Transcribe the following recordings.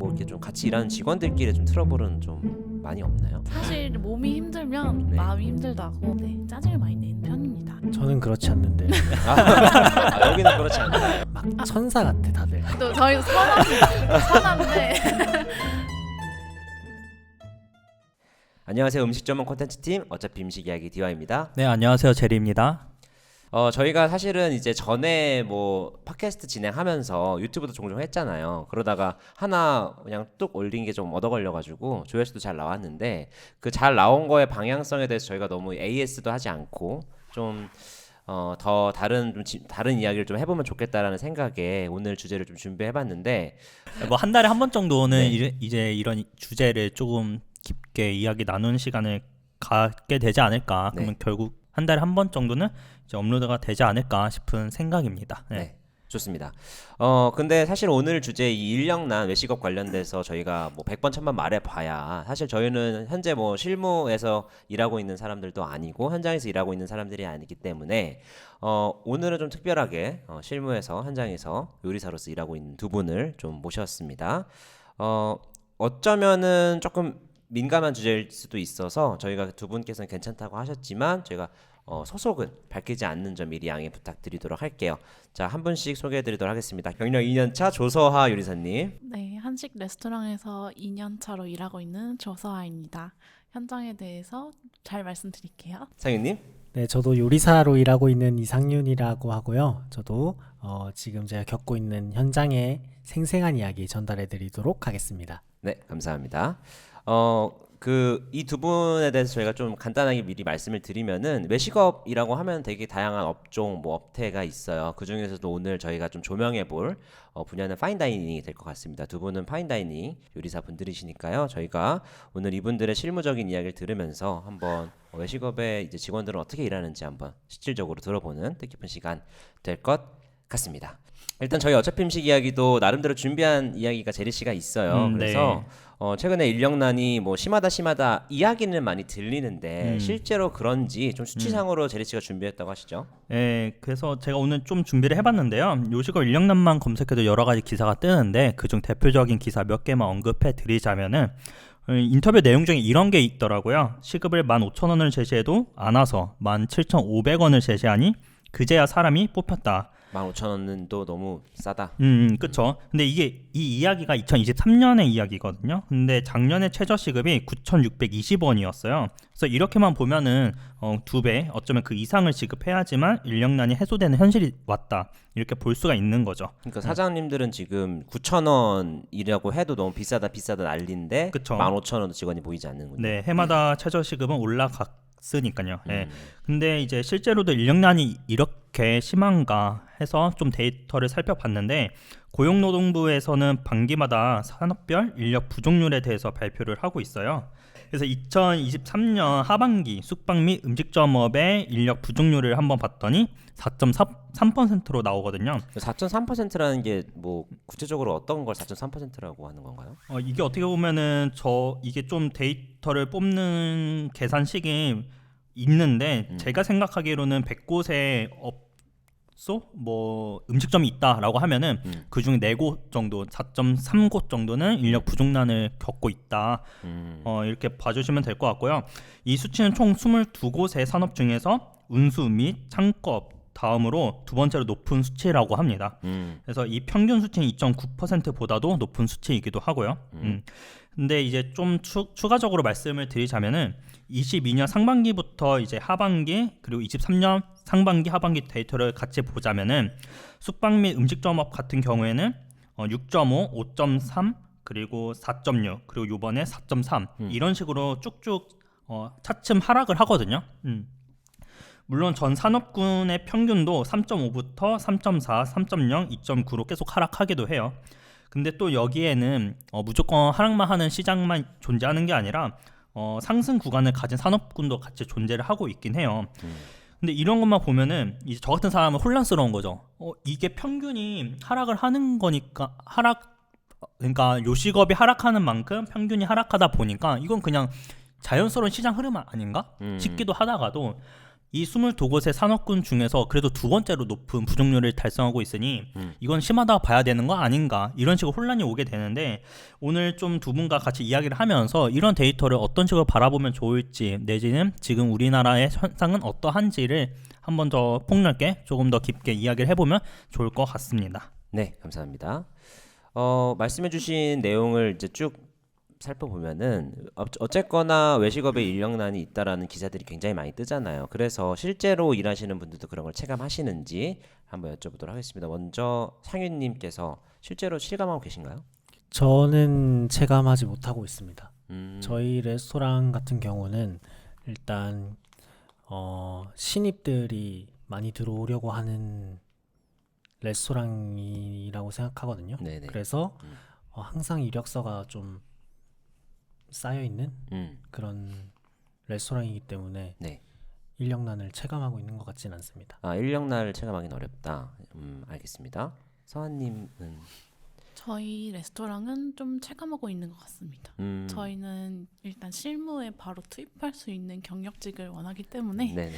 뭐 이렇게 좀 같이 일하는 직원들끼리 좀 트러블은 좀 많이 없나요? 사실 몸이 힘들면 네. 마음이 힘들다고 짜증을 많이 내는 편입니다. 저는 그렇지 않는데 여기는 그렇지 않나요? 막 천사 같아 다들. 또 저희는 선한데 안녕하세요. 음식 전문 콘텐츠 팀 어차피 음식 이야기 디와입니다. 네, 안녕하세요. 제리입니다. 저희가 사실은 이제 전에 뭐 팟캐스트 진행하면서 유튜브도 종종 했잖아요. 그러다가 하나 그냥 뚝 올린 게 좀 얻어 걸려가지고 조회수도 잘 나왔는데 그 잘 나온 거의 방향성에 대해서 저희가 너무 AS도 하지 않고 좀 더 다른 다른 이야기를 좀 해보면 좋겠다라는 생각에 오늘 주제를 좀 준비해봤는데 뭐 한 달에 한 번 정도는 네. 이제 이런 주제를 조금 깊게 이야기 나누는 시간을 갖게 되지 않을까. 네. 그러면 결국 한 달에 한 번 정도는 이제 업로드가 되지 않을까 싶은 생각입니다. 네. 네, 좋습니다. 근데 사실 오늘 주제 이 인력난 외식업 관련돼서 저희가 뭐 100번 1000번 말해봐야 사실 저희는 현재 뭐 실무에서 일하고 있는 사람들도 아니고 현장에서 일하고 있는 사람들이 아니기 때문에 오늘은 좀 특별하게 실무에서 현장에서 요리사로서 일하고 있는 두 분을 좀 모셨습니다. 어쩌면은 조금 민감한 주제일 수도 있어서 저희가 두 분께서는 괜찮다고 하셨지만 저희가 소속은 밝히지 않는 점 미리 양해 부탁드리도록 할게요. 자, 한 분씩 소개해드리도록 하겠습니다. 경력 2년차 조서하 요리사님. 네, 한식 레스토랑에서 2년 차로 일하고 있는 조서아입니다. 현장에 대해서 잘 말씀드릴게요. 상윤님. 네, 저도 요리사로 일하고 있는 이상윤이라고 하고요. 저도 지금 제가 겪고 있는 현장의 생생한 이야기 전달해드리도록 하겠습니다. 네, 감사합니다. 이 두 분에 대해서 저희가 좀 간단하게 미리 말씀을 드리면은 외식업이라고 하면 되게 다양한 업종, 뭐 업태가 있어요. 그 중에서도 오늘 저희가 좀 조명해 볼 분야는 파인다이닝이 될 것 같습니다. 두 분은 파인다이닝 요리사 분들이시니까요. 저희가 오늘 이분들의 실무적인 이야기를 들으면서 한번 외식업의 이제 직원들은 어떻게 일하는지 한번 실질적으로 들어보는 뜻깊은 시간 될 것 같습니다. 일단 저희 어차피 음식 이야기도 나름대로 준비한 이야기가 제리 씨가 있어요. 그래서 최근에 인력난이 뭐 심하다 이야기는 많이 들리는데 실제로 그런지 좀 수치상으로 제리 씨가 준비했다고 하시죠? 네, 그래서 제가 오늘 좀 준비를 해봤는데요. 요식업 인력난만 검색해도 여러 가지 기사가 뜨는데 그중 대표적인 기사 몇 개만 언급해 드리자면은 인터뷰 내용 중에 이런 게 있더라고요. 시급을 15,000원을 제시해도 안 와서 17,500원을 제시하니 그제야 사람이 뽑혔다. 15,000원은 또 너무 싸다. 그쵸. 근데 이 이야기가 2023년의 이야기거든요. 근데 작년에 최저 시급이 9,620원이었어요. 그래서 이렇게만 보면은 2배, 어쩌면 그 이상을 지급해야지만 인력난이 해소되는 현실이 왔다. 이렇게 볼 수가 있는 거죠. 그러니까 사장님들은 지금 9,000원이라고 해도 너무 비싸다 난리인데 그쵸. 15,000원도 직원이 보이지 않는군요. 네, 해마다 최저 시급은 올라갔으니까요. 네. 근데 이제 실제로도 인력난이 이렇게 심한가 해서 좀 데이터를 살펴봤는데 고용노동부에서는 반기마다 산업별 인력 부족률에 대해서 발표를 하고 있어요. 그래서 2023년 하반기 숙박 및 음식점업의 인력 부족률을 한번 봤더니 4.3%로 나오거든요. 4.3%라는 게 뭐 구체적으로 어떤 걸 4.3%라고 하는 건가요? 이게 어떻게 보면은 이게 좀 데이터를 뽑는 계산식이 있는데 제가 생각하기로는 100곳의 업소 뭐 음식점이 있다라고 하면은 그중에 4곳 정도 4.3곳 정도는 인력 부족난을 겪고 있다. 이렇게 봐주시면 될 것 같고요. 이 수치는 총 22곳의 산업 중에서 운수 및 창고업 다음으로 두 번째로 높은 수치라고 합니다. 그래서 이 평균 수치는 2.9%보다도 높은 수치이기도 하고요. 근데 이제 좀 추가적으로 말씀을 드리자면은 22년 상반기부터 이제 하반기 그리고 23년 상반기 하반기 데이터를 같이 보자면은 숙박 및 음식점업 같은 경우에는 6.5, 5.3 그리고 4.6 그리고 이번에 4.3 이런 식으로 쭉쭉 차츰 하락을 하거든요. 물론 전 산업군의 평균도 3.5부터 3.4, 3.0, 2.9로 계속 하락하기도 해요. 근데 또 여기에는 무조건 하락만 하는 시장만 존재하는 게 아니라 상승 구간을 가진 산업군도 같이 존재를 하고 있긴 해요. 근데 이런 것만 보면은 이제 저 같은 사람은 혼란스러운 거죠. 이게 평균이 하락을 하는 거니까 그러니까 요식업이 하락하는 만큼 평균이 하락하다 보니까 이건 그냥 자연스러운 시장 흐름 아닌가 싶기도 하다가도 이 22곳의 산업군 중에서 그래도 두 번째로 높은 부족률을 달성하고 있으니 이건 심하다 봐야 되는 거 아닌가 이런 식으로 혼란이 오게 되는데 오늘 좀 두 분과 같이 이야기를 하면서 이런 데이터를 어떤 식으로 바라보면 좋을지 내지는 지금 우리나라의 현상은 어떠한지를 한번 더 폭넓게 조금 더 깊게 이야기를 해보면 좋을 것 같습니다. 네, 감사합니다. 말씀해주신 내용을 이제 쭉 살펴보면은 어쨌거나 외식업에 인력난이 있다라는 기사들이 굉장히 많이 뜨잖아요. 그래서 실제로 일하시는 분들도 그런 걸 체감하시는지 한번 여쭤보도록 하겠습니다. 먼저 상윤님께서 실제로 실감하고 계신가요? 저는 체감하지 못하고 있습니다. 음, 저희 레스토랑 같은 경우는 일단 신입들이 많이 들어오려고 하는 레스토랑이라고 생각하거든요. 네네. 그래서 항상 이력서가 좀 쌓여 있는 음, 그런 레스토랑이기 때문에 네. 인력난을 체감하고 있는 것 같지는 않습니다. 인력날 체감하기는 어렵다. 알겠습니다. 서한님은 저희 레스토랑은 좀 체감하고 있는 것 같습니다. 저희는 일단 실무에 바로 투입할 수 있는 경력직을 원하기 때문에 네네.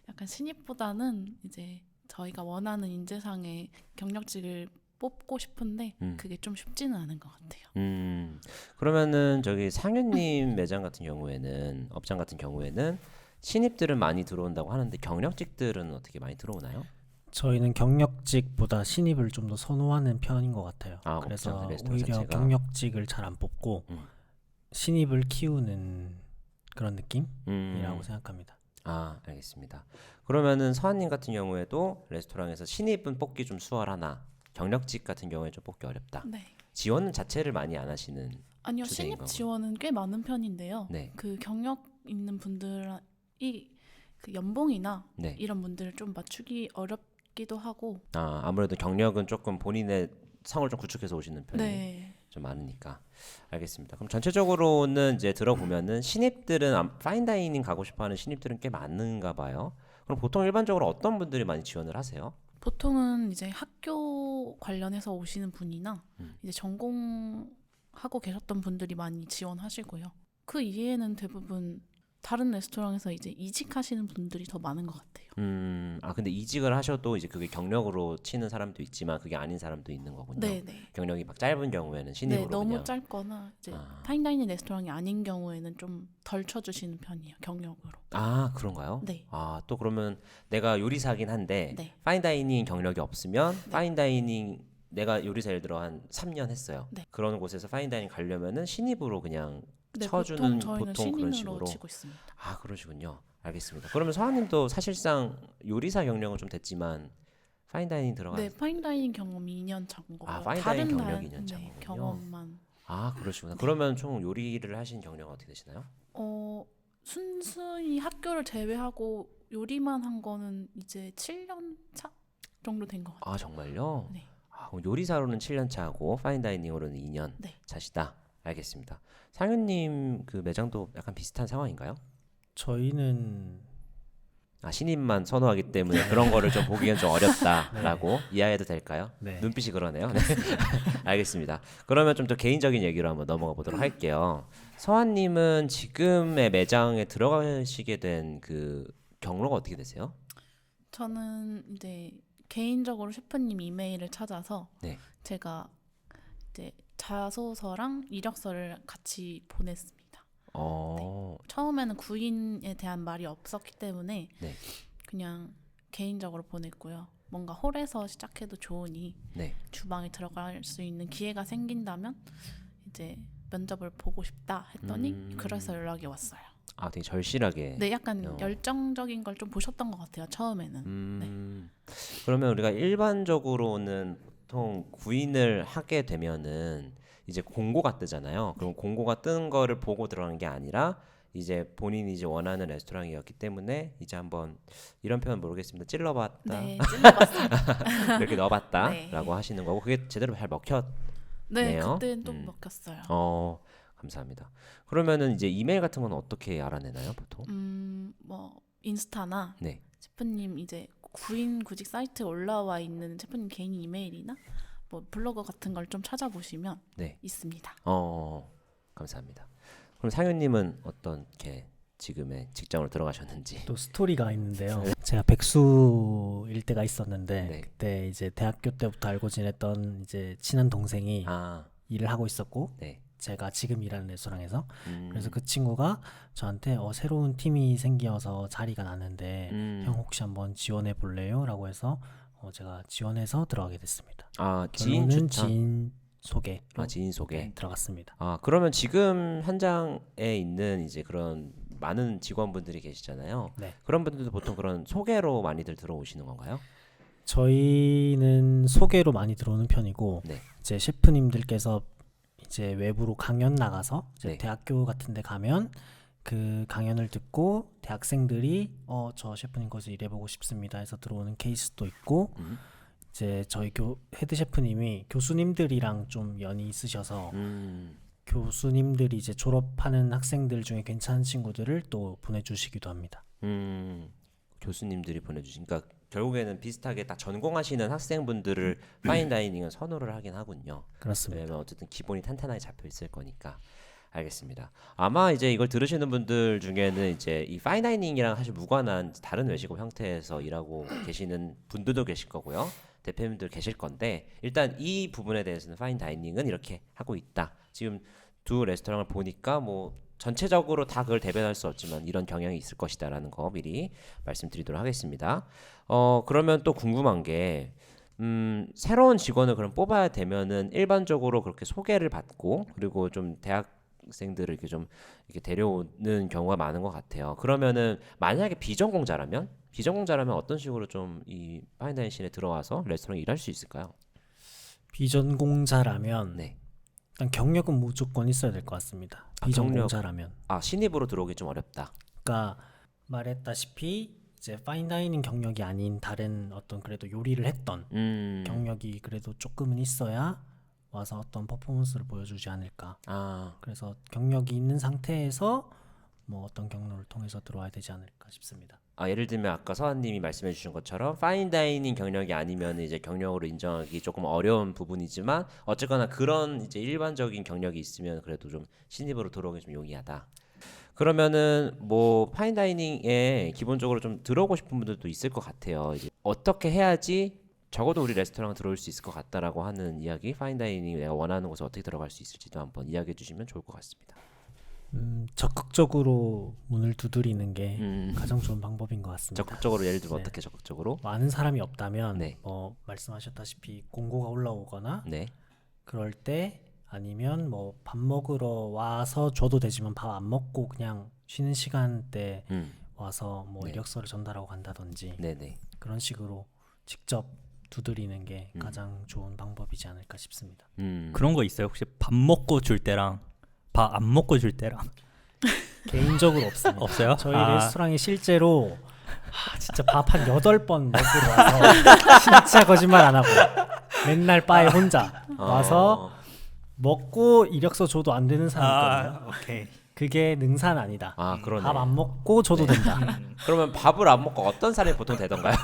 약간 신입보다는 이제 저희가 원하는 인재상의 경력직을 뽑고 싶은데 그게 좀 쉽지는 않은 것 같아요. 그러면은 저기 상윤님 매장 같은 경우에는 업장 같은 경우에는 신입들은 많이 들어온다고 하는데 경력직들은 어떻게 많이 들어오나요? 저희는 경력직보다 신입을 좀 더 선호하는 편인 것 같아요. 아, 그래서 업장 레스토랑 오히려 자체가? 경력직을 잘 안 뽑고 음. 신입을 키우는 그런 느낌이라고 음, 생각합니다. 알겠습니다. 그러면은 서한님 같은 경우에도 레스토랑에서 신입은 뽑기 좀 수월하나 경력직 같은 경우에 좀 뽑기 어렵다. 네. 지원 자체를 많이 안 하시는. 아니요, 주제인 신입 거고. 지원은 꽤 많은 편인데요. 네. 그 경력 있는 분들이 그 연봉이나 네. 이런 분들을 좀 맞추기 어렵기도 하고. 아무래도 경력은 조금 본인의 성을 좀 구축해서 오시는 편이 네. 좀 많으니까. 알겠습니다. 그럼 전체적으로는 이제 들어보면은 신입들은 파인다이닝 가고 싶어하는 신입들은 꽤 많은가 봐요. 그럼 보통 일반적으로 어떤 분들이 많이 지원을 하세요? 보통은 이제 학교 관련해서 오시는 분이나 이제 전공하고 계셨던 분들이 많이 지원하시고요. 그 이외에는 대부분 다른 레스토랑에서 이제 이직하시는 분들이 더 많은 것 같아요. 근데 이직을 하셔도 이제 그게 경력으로 치는 사람도 있지만 그게 아닌 사람도 있는 거군요. 네네. 경력이 막 짧은 경우에는 신입으로 네, 너무 그냥. 짧거나 이제 파인다이닝 레스토랑이 아닌 경우에는 좀 덜 쳐주시는 편이에요, 경력으로. 그런가요? 네. 또 그러면 내가 요리사긴 한데 네. 파인다이닝 경력이 없으면 파인다이닝 내가 요리사 예를 들어 한 3년 했어요. 네. 그런 곳에서 파인다이닝 가려면은 신입으로 그냥 네, 쳐주는 보통 저희는 보통 그런 신인으로 식으로. 치고 있습니다. 그러시군요. 알겠습니다. 그러면 서하님도 사실상 요리사 경력은 좀 됐지만 파인다이닝 들어간. 네, 파인다이닝 경험이 2년 차인 거고요. 파인다이닝 다른 경력이 2년 차인 거군요. 경험만. 그러시구나. 그러면 총 요리를 하신 경력은 어떻게 되시나요? 순순히 학교를 제외하고 요리만 한 거는 이제 7년 차 정도 된 것 같아요. 정말요? 네. 그럼 요리사로는 7년 차고 파인다이닝으로는 2년 네. 차시다. 알겠습니다. 상윤님 그 매장도 약간 비슷한 상황인가요? 저희는 신입만 선호하기 때문에 그런 거를 좀 보기엔 좀 어렵다라고 이해해도 될까요? 네. 눈빛이 그러네요. 네. 알겠습니다. 그러면 좀 더 개인적인 얘기로 한번 넘어가 보도록 할게요. 서한님은 지금의 매장에 들어가시게 된 그 경로가 어떻게 되세요? 저는 이제 개인적으로 셰프님 이메일을 찾아서 네. 제가 이제 자소서랑 이력서를 같이 보냈습니다. 처음에는 구인에 대한 말이 없었기 때문에 네. 그냥 개인적으로 보냈고요. 뭔가 홀에서 시작해도 좋으니 네. 주방에 들어갈 수 있는 기회가 생긴다면 이제 면접을 보고 싶다 했더니 그래서 연락이 왔어요. 되게 절실하게. 네, 약간 열정적인 걸 좀 보셨던 것 같아요. 처음에는. 그러면 우리가 일반적으로는 보통 구인을 하게 되면은 이제 공고가 뜨잖아요. 그럼 공고가 뜬 거를 보고 들어가는 게 아니라 이제 본인이 이제 원하는 레스토랑이었기 때문에 이제 한번 이런 표현 모르겠습니다. 찔러봤다. 네, 찔러봤어요. 이렇게 넣어봤다라고 네. 하시는 거고 그게 제대로 잘 먹혔. 네, 네요. 그때는 또 먹혔어요. 감사합니다. 그러면은 이제 이메일 같은 건 어떻게 알아내나요, 보통? 뭐 인스타나 네. 셰프님 이제 구인 구직 사이트에 올라와 있는 셰프님 개인 이메일이나 뭐 블로그 같은 걸 좀 찾아보시면 네. 있습니다. 감사합니다. 그럼 상윤님은 어떻게 지금의 직장으로 들어가셨는지. 또 스토리가 있는데요. 제가 백수일 때가 있었는데 네. 그때 이제 대학교 때부터 알고 지냈던 이제 친한 동생이 아, 일을 하고 있었고 네. 제가 지금 일하는 레스토랑에서 음, 그래서 그 친구가 저한테 새로운 팀이 생겨서 자리가 났는데 형 혹시 한번 지원해 볼래요? 라고 해서 제가 지원해서 들어가게 됐습니다. 아, 지인 결론은 추천. 지인 소개로 아, 지인 소개. 들어갔습니다. 아, 그러면 지금 현장에 있는 이제 그런 많은 직원분들이 계시잖아요. 네. 그런 분들도 보통 그런 소개로 많이들 들어오시는 건가요? 저희는 소개로 많이 들어오는 편이고 네. 이제 셰프님들께서 이제 외부로 강연 나가서 이제 네. 대학교 같은 데 가면 그 강연을 듣고 대학생들이 저 셰프님 거기서 일해보고 싶습니다 해서 들어오는 케이스도 있고 이제 저희 헤드 셰프님이 교수님들이랑 좀 연이 있으셔서 교수님들이 이제 졸업하는 학생들 중에 괜찮은 친구들을 또 보내주시기도 합니다. 교수님들이 보내주신, 그러니까 결국에는 비슷하게 딱 전공하시는 학생분들을 파인다이닝은 선호를 하긴 하군요. 그렇습니다. 왜냐면 어쨌든 기본이 탄탄하게 잡혀 있을 거니까. 알겠습니다. 아마 이제 이걸 들으시는 분들 중에는 이제 이 파인다이닝이랑 사실 무관한 다른 외식업 형태에서 일하고 계시는 분들도 계실 거고요. 대표님들 계실 건데 일단 이 부분에 대해서는 파인다이닝은 이렇게 하고 있다. 지금 두 레스토랑을 보니까 뭐 전체적으로 다 그걸 대변할 수 없지만 이런 경향이 있을 것이다라는 거 미리 말씀드리도록 하겠습니다. 그러면 또 궁금한 게 새로운 직원을 그럼 뽑아야 되면은 일반적으로 그렇게 소개를 받고 그리고 좀 대학생들을 이렇게 좀 이렇게 데려오는 경우가 많은 것 같아요. 그러면은 만약에 비전공자라면 어떤 식으로 좀 이 파인다이닝에 들어와서 레스토랑 일할 수 있을까요? 비전공자라면 네. 일단 경력은 무조건 있어야 될 것 같습니다. 아, 비전공자라면. 아, 신입으로 들어오기 좀 어렵다. 그러니까 말했다시피 이제 파인다이닝 경력이 아닌 다른 어떤 그래도 요리를 했던 경력이 그래도 조금은 있어야 와서 어떤 퍼포먼스를 보여주지 않을까. 아, 그래서 경력이 있는 상태에서 뭐 어떤 경로를 통해서 들어와야 되지 않을까 싶습니다. 아, 예를 들면 아까 서한님이 말씀해 주신 것처럼 파인다이닝 경력이 아니면 이제 경력으로 인정하기 조금 어려운 부분이지만 어쨌거나 그런 이제 일반적인 경력이 있으면 그래도 좀 신입으로 들어오기 좀 용이하다. 그러면은 뭐 파인다이닝에 기본적으로 좀 들어오고 싶은 분들도 있을 것 같아요. 이제 어떻게 해야지 적어도 우리 레스토랑 들어올 수 있을 것 같다라고 하는 이야기, 파인다이닝 내가 원하는 곳에 어떻게 들어갈 수 있을지도 한번 이야기해 주시면 좋을 것 같습니다. 적극적으로 문을 두드리는 게 음, 가장 좋은 방법인 것 같습니다. 적극적으로 예를 들면 네. 어떻게 적극적으로? 많은 사람이 없다면 네. 뭐 말씀하셨다시피 공고가 올라오거나 네. 그럴 때 아니면 뭐 밥 먹으러 와서 줘도 되지만 밥 안 먹고 그냥 쉬는 시간대 와서 뭐 네. 이력서를 전달하고 간다든지 네네. 그런 식으로 직접 두드리는 게 가장 좋은 방법이지 않을까 싶습니다. 그런 거 있어요? 혹시 밥 먹고 줄 때랑 밥 안 먹고 줄 때랑 개인적으로 없습니다. 없어요? 저희 아. 레스토랑에 실제로 진짜 밥 한 8번 먹으러 와서 진짜 거짓말 안 하고 맨날 바에 혼자 와서 먹고 이력서 줘도 안 되는 사람이 있거든요. 오케이. 그게 능사는 아니다. 아, 그러네. 밥 안 먹고 줘도 된다. 그러면 밥을 안 먹고 어떤 사람이 보통 되던가요?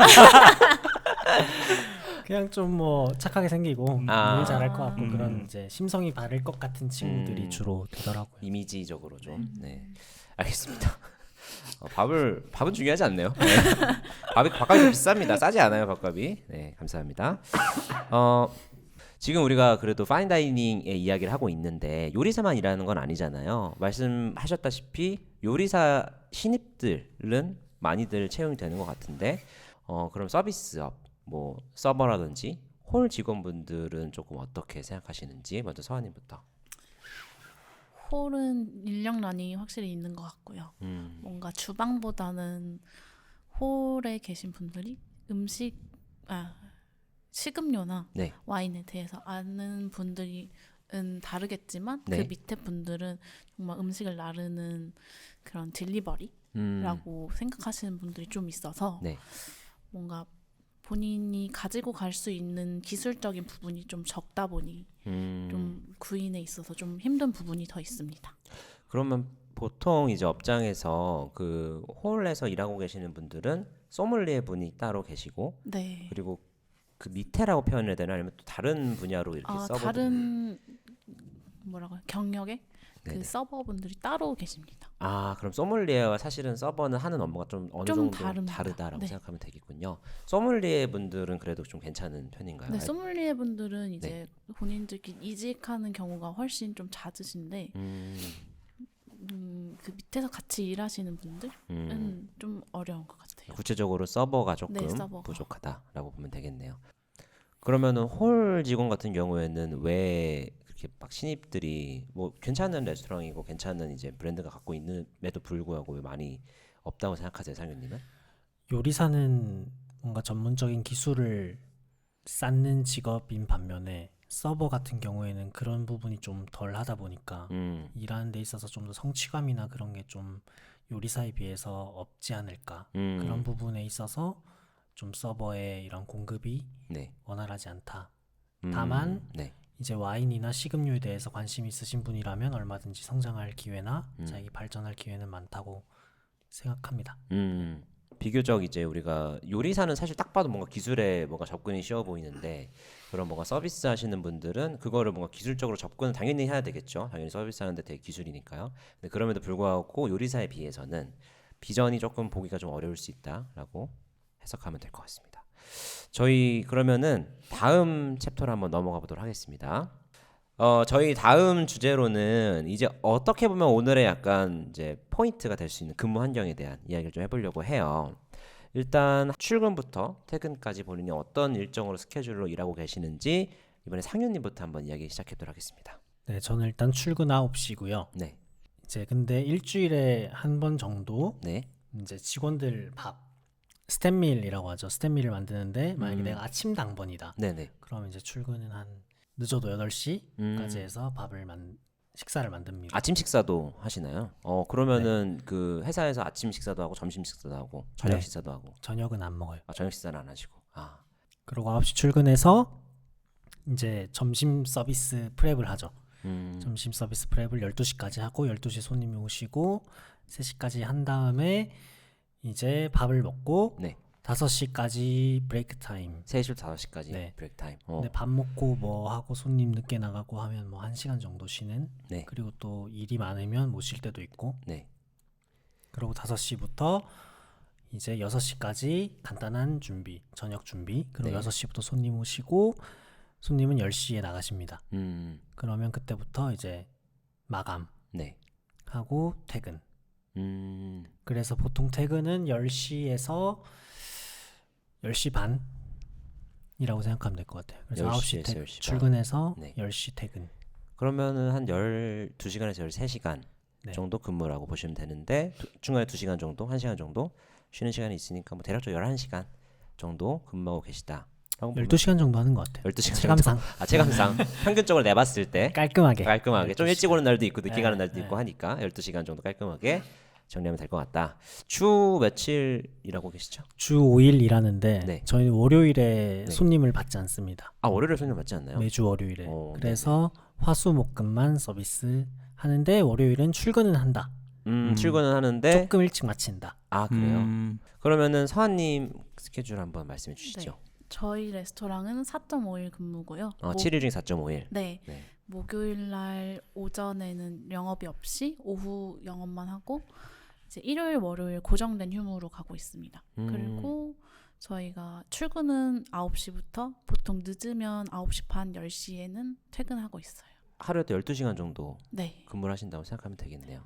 그냥 좀 뭐 착하게 생기고 아. 일 잘할 것 같고 그런 이제 심성이 바를 것 같은 친구들이 주로 되더라고요. 이미지적으로 좀. 네. 알겠습니다. 밥은 중요하지 않네요. 네. 밥값이 좀 비쌉니다. 싸지 않아요, 밥값이. 네, 감사합니다. 지금 우리가 그래도 파인다이닝의 이야기를 하고 있는데 요리사만 일하는 건 아니잖아요. 말씀하셨다시피 요리사 신입들은 많이들 채용이 되는 것 같은데 그럼 서비스업, 뭐 서버라든지 홀 직원분들은 조금 어떻게 생각하시는지 먼저 서한님부터. 홀은 인력난이 확실히 있는 것 같고요. 뭔가 주방보다는 홀에 계신 분들이 식음료나 네. 와인에 대해서 아는 분들은 다르겠지만 네. 그 밑에 분들은 정말 음식을 나르는 그런 딜리버리라고 생각하시는 분들이 좀 있어서 네. 뭔가 본인이 가지고 갈 수 있는 기술적인 부분이 좀 적다 보니 좀 구인에 있어서 좀 힘든 부분이 더 있습니다. 그러면 보통 이제 업장에서 그 홀에서 일하고 계시는 분들은 소믈리에 분이 따로 계시고 네. 그리고 그 밑에라고 표현해야 되나 아니면 또 다른 분야로 이렇게 서버 다른 뭐라고요? 경력에 네네. 그 서버분들이 따로 계십니다. 아, 그럼 소믈리에와 사실은 서버는 하는 업무가 좀 어느 좀 정도 다릅니다. 다르다라고 네. 생각하면 되겠군요. 소믈리에 분들은 그래도 좀 괜찮은 편인가요? 네, 소믈리에 분들은 이제 본인들끼리 이직하는 경우가 훨씬 좀 잦으신데 그 밑에서 같이 일하시는 분들은 좀 어려운 것 같아요. 구체적으로 서버가 조금 네, 서버가. 부족하다라고 보면 되겠네요. 그러면은 홀 직원 같은 경우에는 왜 그렇게 막 신입들이 뭐 괜찮은 레스토랑이고 괜찮은 이제 브랜드가 갖고 있는에도 불구하고 왜 많이 없다고 생각하세요, 상윤님은? 요리사는 뭔가 전문적인 기술을 쌓는 직업인 반면에 서버 같은 경우에는 그런 부분이 좀 덜 하다 보니까 일하는 데 있어서 좀 더 성취감이나 그런 게 좀 요리사에 비해서 없지 않을까. 그런 부분에 있어서 좀 서버의 이런 공급이 네. 원활하지 않다. 다만 네. 이제 와인이나 식음료에 대해서 관심 있으신 분이라면 얼마든지 성장할 기회나 자기 발전할 기회는 많다고 생각합니다. 비교적 이제 우리가 요리사는 사실 딱 봐도 뭔가 기술에 뭔가 접근이 쉬워 보이는데 그런 뭔가 서비스 하시는 분들은 그거를 뭔가 기술적으로 접근은 당연히 해야 되겠죠. 당연히 서비스 하는데 되게 기술이니까요. 근데 그럼에도 불구하고 요리사에 비해서는 비전이 조금 보기가 좀 어려울 수 있다라고 해석하면 될 것 같습니다. 저희 그러면은 다음 챕터로 한번 넘어가 보도록 하겠습니다. 저희 다음 주제로는 이제 어떻게 보면 오늘의 약간 이제 포인트가 될 수 있는 근무 환경에 대한 이야기를 좀 해보려고 해요. 일단 출근부터 퇴근까지 본인이 어떤 일정으로 스케줄로 일하고 계시는지 이번에 상윤님부터 한번 이야기 시작해보도록 하겠습니다. 네, 저는 일단 출근 9시고요. 네, 이제 근데 일주일에 한 번 정도 네, 이제 직원들 밥 스탠밀이라고 하죠. 스탠밀을 만드는데 만약에 내가 아침 당번이다. 네, 네. 그럼 이제 출근은 한 늦어도 8시까지 해서 식사를 만듭니다. 아침 식사도 하시나요? 그러면은 그 회사에서 아침 식사도 하고 점심 식사도 하고 저녁 네. 식사도 하고 저녁은 안 먹어요. 저녁 식사는 안 하시고 그리고 9시 출근해서 이제 점심 서비스 프랩을 하죠. 점심 서비스 프랩을 12시까지 하고 12시에 손님이 오시고 3시까지 한 다음에 이제 밥을 먹고 네. 5시까지 브레이크 타임. 3시부터 5시까지 네. 브레이크 타임. 근데 밥 먹고 뭐 하고 손님 늦게 나가고 하면 뭐 1시간 정도 쉬는. 네. 그리고 또 일이 많으면 못 쉴 때도 있고. 네. 그리고 5시부터 이제 6시까지 간단한 준비, 저녁 준비. 그리고 네. 6시부터 손님 오시고 손님은 10시에 나가십니다. 그러면 그때부터 이제 마감 네. 하고 퇴근. 그래서 보통 퇴근은 10시에서 10시 반이라고 생각하면 될 것 같아요. 그래서 9시 10시에서 10시 반. 출근해서 네. 10시 퇴근. 그러면은 한 12시간에서 13시간 네. 정도 근무라고 보시면 되는데 중간에 2시간 정도, 1시간 정도 쉬는 시간이 있으니까 뭐 대략적으로 11시간 정도 근무하고 계시다. 12시간 정도 하는 것 같아요. 12시간 체감상 체감상 평균적으로 내봤을 때 깔끔하게 좀 일찍 오는 날도 있고 늦게 네, 가는 날도 네. 있고 하니까 12시간 정도 깔끔하게 정리하면 될 것 같다. 주 며칠 일하고 계시죠? 주 5일 일하는데 네. 저희는 월요일에 네. 손님을 받지 않습니다. 월요일에 손님 받지 않나요? 매주 월요일에. 오, 그래서 화수목금만 서비스 하는데 월요일은 출근은 한다. 출근은 하는데 조금 일찍 마친다. 그래요? 그러면은 서한님 스케줄 한번 말씀해 주시죠. 저희 레스토랑은 4.5일 근무고요. 7일 중에 4.5일. 네. 네. 목요일 날 오전에는 영업이 없이 오후 영업만 하고 이제 일요일 월요일 고정된 휴무로 가고 있습니다. 그리고 저희가 출근은 9시부터 보통 늦으면 9시 반 10시에는 퇴근하고 있어요. 하루에도 12시간 정도 네. 근무를 하신다고 생각하면 되겠네요.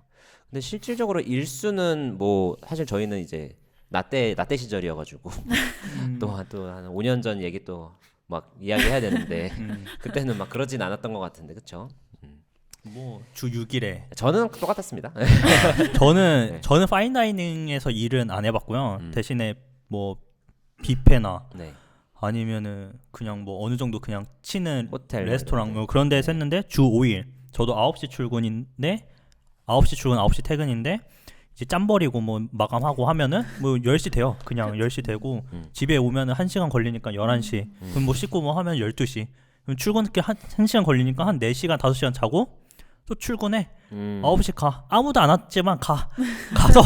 근데 실질적으로 일수는 뭐 사실 저희는 이제 나때 시절이어가지고 또 한 5년 전 얘기 또 막 이야기해야 되는데 그때는 막 그러진 않았던 것 같은데 그렇죠? 뭐 주 6일에 저는 똑같았습니다. 저는 네. 파인다이닝에서 일은 안 해봤고요. 대신에 뭐 뷔페나 네. 아니면은 그냥 뭐 어느 정도 그냥 치는 호텔 레스토랑 이런 데. 뭐 그런 데서 했는데 주 5일. 저도 9시 출근인데 9시 출근 9시 퇴근인데 이제 짬버리고 뭐 마감하고 하면은 뭐 10시 돼요. 그냥 10시 되고 집에 오면은 1시간 걸리니까 11시. 그럼 뭐 씻고 뭐 하면 12시. 그럼 출근늦게 1시간 걸리니까 한 4시간 5시간 자고 또 출근해. 9시 가. 아무도 안 왔지만 가서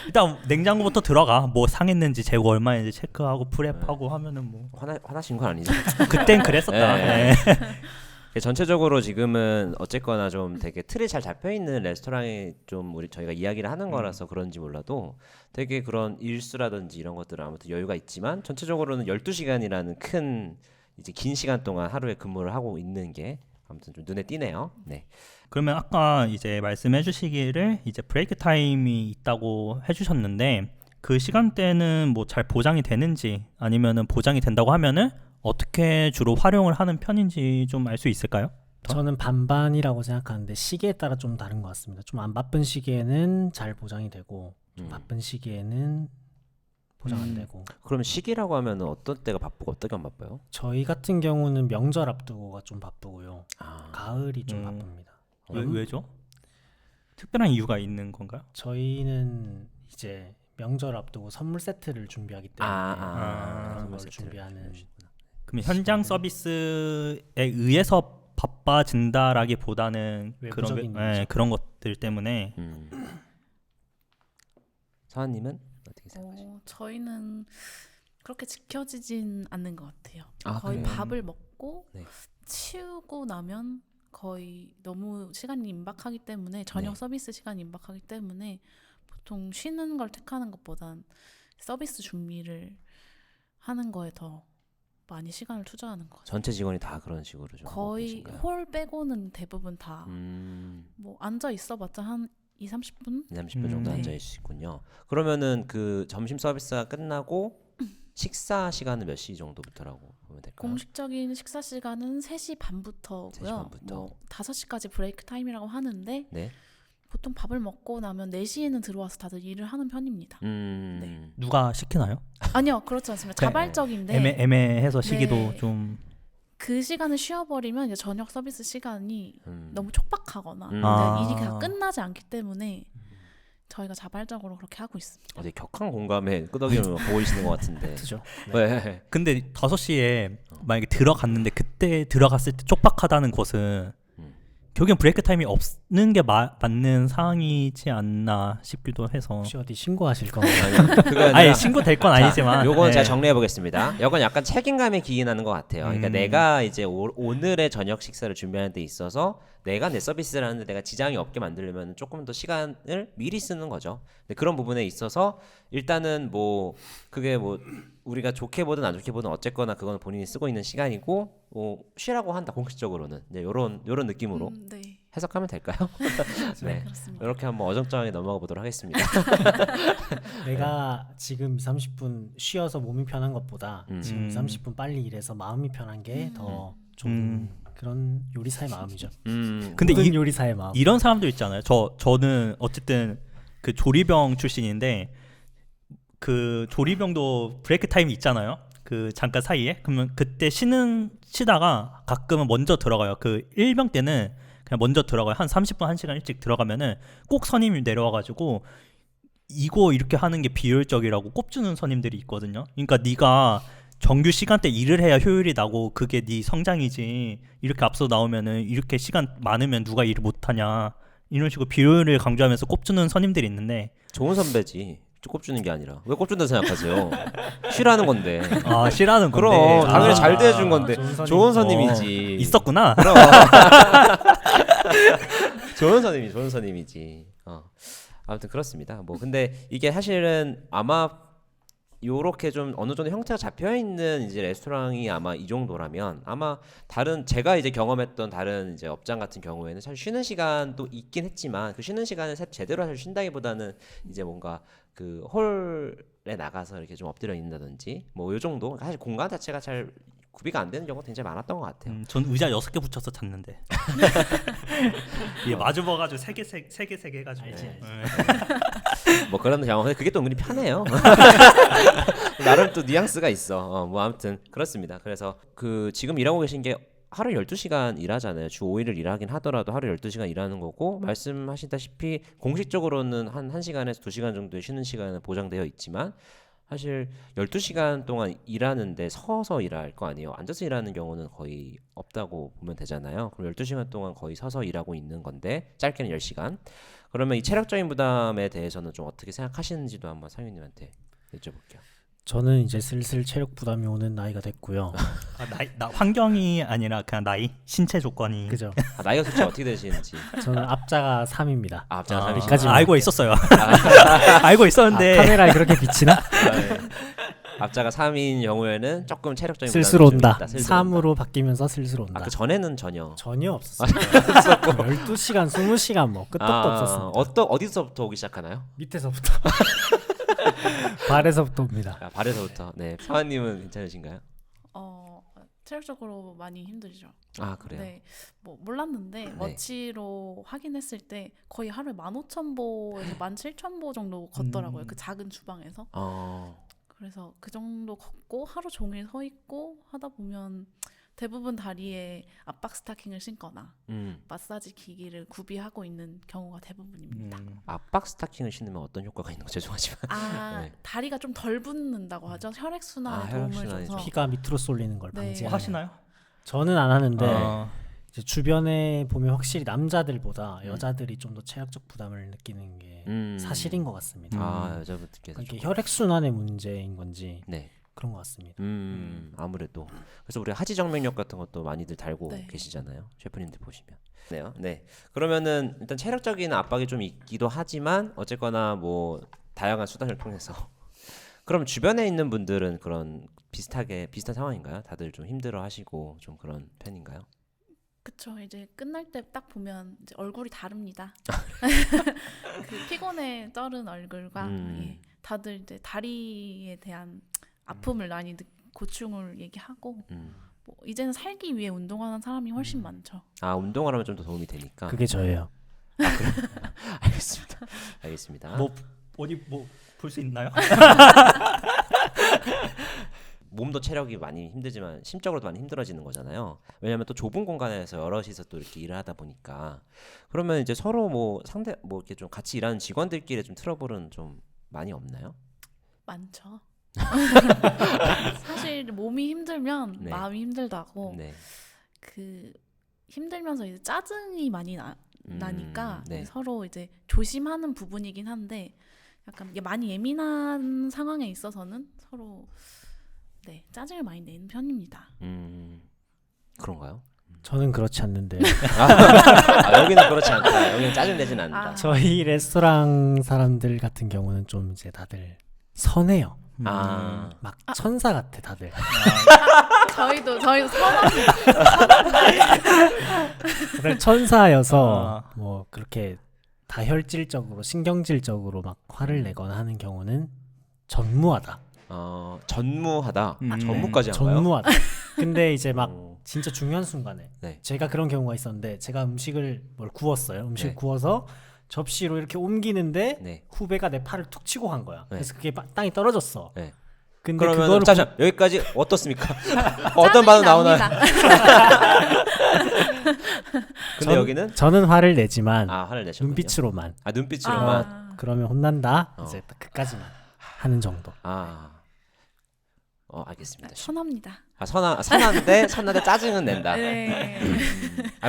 일단 냉장고부터 들어가. 뭐 상했는지 재고 얼마인지 체크하고 프랩하고 하면은 뭐 화나신 건 아니죠? 그땐 그랬었다. 네. 네. 전체적으로 지금은 어쨌거나 좀 되게 틀이 잘 잡혀 있는 레스토랑이 좀 저희가 이야기를 하는 거라서 그런지 몰라도 되게 그런 일수라든지 이런 것들은 아무튼 여유가 있지만 전체적으로는 12시간이라는 큰 이제 긴 시간 동안 하루에 근무를 하고 있는 게 아무튼 좀 눈에 띄네요. 네. 그러면 아까 이제 말씀해 주시기를 이제 브레이크 타임이 있다고 해주셨는데 그 시간대는 뭐 잘 보장이 되는지 아니면은 보장이 된다고 하면은 어떻게 주로 활용을 하는 편인지 좀 알 수 있을까요? 저는 반반이라고 생각하는데 시기에 따라 좀 다른 것 같습니다. 좀 안 바쁜 시기에는 잘 보장이 되고 좀 바쁜 시기에는 보장 안 되고. 그러면 시기라고 하면은 어떤 때가 바쁘고 어떤 때가 안 바빠요? 저희 같은 경우는 명절 앞두고가 좀 바쁘고요. 아, 가을이 좀 바쁩니다. 왜죠? 특별한 이유가 있는 건가요? 저희는 이제 명절 앞두고 선물 세트를 준비하기 때문에 그런 선물 걸 세트를 준비하는. 그럼 현장 서비스에 의해서 바빠진다라기보다는 외부적인 그런 것들 때문에 서한님은 어떻게 생각하세요? 저희는 그렇게 지켜지진 않는 것 같아요. 아, 거의 그래요? 밥을 먹고 네. 치우고 나면 거의 너무 시간이 임박하기 때문에 저녁 네. 서비스 시간이 임박하기 때문에 보통 쉬는 걸 택하는 것보단 서비스 준비를 하는 거에 더 많이 시간을 투자하는 것 같아요. 전체 직원이 다 그런 식으로 좀 하고 거의 계신가요? 홀 빼고는 대부분 다 뭐 앉아 있어봤자 한 2, 30분? 30분 정도 네. 앉아 있을 수 있군요. 그러면은 그 점심 서비스가 끝나고 식사 시간은 몇 시 정도부터라고 보면 될까요? 공식적인 식사 시간은 3시 반부터고요. 3시 반부터. 뭐 5시까지 브레이크 타임이라고 하는데 네. 보통 밥을 먹고 나면 4시에는 들어와서 다들 일을 하는 편입니다. 네. 누가 시키나요? 아니요, 그렇지 않습니다. 자발적인데 애매해서 시기도 네. 좀 그 시간을 쉬어버리면 이제 저녁 서비스 시간이 너무 촉박하거나 아. 일이 다 끝나지 않기 때문에 저희가 자발적으로 그렇게 하고 있습니다. 되게 격한 공감에 끄덕이는 보이시는 것 같은데. 그죠? 네. 근데 5시에 만약에 들어갔는데 그때 들어갔을 때 촉박하다는 것은 결국엔 브레이크 타임이 없는 게 맞는 상황이지 않나 싶기도 해서 혹시 어디 신고하실 건가요? 그거 아니라 아예 신고될 건 아니지만 요건 네. 제가 정리해 보겠습니다. 요건 약간 책임감에 기인하는 것 같아요. 그러니까 내가 이제 오늘의 저녁 식사를 준비하는 데 있어서 내가 내 서비스를 하는데 내가 지장이 없게 만들려면 조금 더 시간을 미리 쓰는 거죠. 근데 그런 부분에 있어서 일단은 뭐 그게 뭐 우리가 좋게 보든 안 좋게 보든 어쨌거나 그건 본인이 쓰고 있는 시간이고 쉬라고 한다 공식적으로는 이제 요런 느낌으로 네, 해석하면 될까요? 네. 그렇습니다. 이렇게 한번 어정쩡하게 넘어가 보도록 하겠습니다. 내가 지금 2, 30분 쉬어서 몸이 편한 것보다 지금 2, 30분 빨리 일해서 마음이 편한 게 더 좋은 그런 요리사의 마음이죠. 근데 모든 요리사의 마음. 이런 사람들 있잖아요. 저는 어쨌든 그 조리병 출신인데 그 조리병도 브레이크 타임이 있잖아요. 그 잠깐 사이에 그러면 그때 쉬다가 가끔은 먼저 들어가요. 그 1병 때는 그냥 먼저 들어가요. 한 30분 1시간 일찍 들어가면은 꼭 선임이 내려와가지고 이거 이렇게 하는 게 비효율적이라고 꼽주는 선임들이 있거든요. 그러니까 네가 정규 시간대 일을 해야 효율이 나고 그게 네 성장이지 이렇게 앞서 나오면은 이렇게 시간 많으면 누가 일을 못하냐 이런 식으로 비효율을 강조하면서 꼽주는 선임들이 있는데 좋은 선배지. 꼽주는 게 아니라 왜 꼽준다 생각하세요? 쉬라는 건데. 아 싫어하는 건데 그럼 당연히 아, 잘 대해준 건데 좋은 선임이지. 있었구나. 그럼 좋은 선임이지. 아무튼 그렇습니다. 뭐 근데 이게 사실은 아마 요렇게 좀 어느 정도 형태가 잡혀 있는 이제 레스토랑이 아마 이 정도라면 아마 다른 제가 이제 경험했던 다른 이제 업장 같은 경우에는 사실 쉬는 시간도 있긴 했지만 그 쉬는 시간을 제대로 사실 쉰다기보다는 이제 뭔가 그 홀에 나가서 이렇게 좀 엎드려 있는다든지 뭐 요 정도 사실 공간 자체가 잘 구비가 안 되는 경우가 굉장히 많았던 것 같아요. 전 의자 6개 붙여서 잤는데. 이게 마주봐가지고 3개 해가지고. 알지. 뭐 그런 경험인데 그게 또 은근히 편해요. 나름 또 뉘앙스가 있어. 뭐 아무튼 그렇습니다. 그래서 그 지금 일하고 계신 게 하루 12시간 일하잖아요. 주 5일을 일하긴 하더라도 하루 12시간 일하는 거고 말씀하시다시피 공식적으로는 한 1시간에서 2시간 정도의 쉬는 시간은 보장되어 있지만 사실 12시간 동안 일하는데 서서 일할 거 아니에요. 앉아서 일하는 경우는 거의 없다고 보면 되잖아요. 그럼 12시간 동안 거의 서서 일하고 있는 건데 짧게는 10시간. 그러면 이 체력적인 부담에 대해서는 좀 어떻게 생각하시는지도 한번 상윤님한테 여쭤볼게요. 저는 이제 슬슬 체력 부담이 오는 나이가 됐고요. 나 환경이 아니라 그냥 나이, 신체 조건이. 그죠? 나이가 솔직히 어떻게 되시는지. 저는 앞자가 3입니다. 앞자가 삼이시구나. 여기까지만. 알고 있었어요. 알고 있었는데 카메라에 그렇게 비치나? 네. 앞자가 3인 경우에는 조금 체력적인 슬슬 부담이 좀 온다. 있다. 슬슬 온다. 3으로 바뀌면서 슬슬 온다. 그 전에는 전혀. 전혀 없었어요. 12시간, 20시간 뭐 끝도 없었습니다. 어디서부터 오기 시작하나요? 밑에서부터. 발에서부터 옵니다. 발에서부터. 네. 사관님은 괜찮으신가요? 체력적으로 많이 힘들죠. 아 그래요. 네, 뭐 몰랐는데 워치로 확인했을 때 거의 하루에 15,000보에서 17,000보 정도 걷더라고요. 그 작은 주방에서. 그래서 그 정도 걷고 하루 종일 서 있고 하다 보면 대부분 다리에 압박 스타킹을 신거나 마사지 기기를 구비하고 있는 경우가 대부분입니다. 압박 스타킹을 신으면 어떤 효과가 있는 거 죄송하지만. 네. 다리가 좀 덜 붓는다고 하죠. 혈액순환에 도움을 혈액순환이 줘서. 피가 밑으로 쏠리는 걸 네. 방지하는. 하시나요? 저는 안 하는데 어. 이제 주변에 보면 확실히 남자들보다 여자들이 좀 더 체력적 부담을 느끼는 게 사실인 것 같습니다. 여자분들께서 이게 좀. 혈액순환의 문제인 건지 네. 그런 것 같습니다. 아무래도 그래서 우리 하지정맥력 같은 것도 많이들 달고 네. 계시잖아요. 셰프님들 보시면. 네. 그러면은 일단 체력적인 압박이 좀 있기도 하지만 어쨌거나 뭐 다양한 수단을 통해서. 그럼 주변에 있는 분들은 그런 비슷한 상황인가요? 다들 좀 힘들어하시고 좀 그런 편인가요? 그쵸. 이제 끝날 때 딱 보면 이제 얼굴이 다릅니다. 그 피곤에 쩔은 얼굴과 예, 다들 이제 다리에 대한 아픔을 많이 고충을 얘기하고 뭐 이제는 살기 위해 운동하는 사람이 훨씬 많죠. 운동을 하면 좀 더 도움이 되니까. 그게 저예요. 알겠습니다. 뭐 어디 뭐 볼 수 있나요? 몸도 체력이 많이 힘들지만 심적으로도 많이 힘들어지는 거잖아요. 왜냐하면 또 좁은 공간에서 여럿이서 또 이렇게 일을 하다 보니까 그러면 이제 서로 뭐 이렇게 좀 같이 일하는 직원들끼리 좀 트러블은 좀 많이 없나요? 많죠. 사실 몸이 힘들면 네. 마음이 힘들다고 네. 그 힘들면서 이제 짜증이 많이 나니까 네. 서로 이제 조심하는 부분이긴 한데 약간 이게 많이 예민한 상황에 있어서는 서로 짜증을 많이 내는 편입니다. 그런가요? 저는 그렇지 않는데 여기는 그렇지 않다. 여기는 짜증 내진 않는다. 저희 레스토랑 사람들 같은 경우는 좀 이제 다들 선해요. 막 천사 같아 다들. 저희도 선합니다. 다들 천사여서 뭐 그렇게 다혈질적으로 신경질적으로 막 화를 내거나 하는 경우는 전무하다. 전무하다. 전무까지 한 거예요? 전무하다. 근데 이제 막 진짜 중요한 순간에 네. 제가 그런 경우가 있었는데 제가 음식을 구웠어요. 음식을 네. 구워서 접시로 이렇게 옮기는데 네. 후배가 내 팔을 툭 치고 간 거야. 네. 그래서 그게 땅에 떨어졌어. 네. 근데 그러면 그거를 잠시만 여기까지 어떻습니까? 어떤 반응 나오나요? 근데 여기는 저는 화를 내지만 화를 내셨군요. 눈빛으로만. 눈빛으로만. 그러면 혼난다. 이제 딱 그까지만 하는 정도. 알겠습니다. 선합니다. 선한데 짜증은 낸다. 네.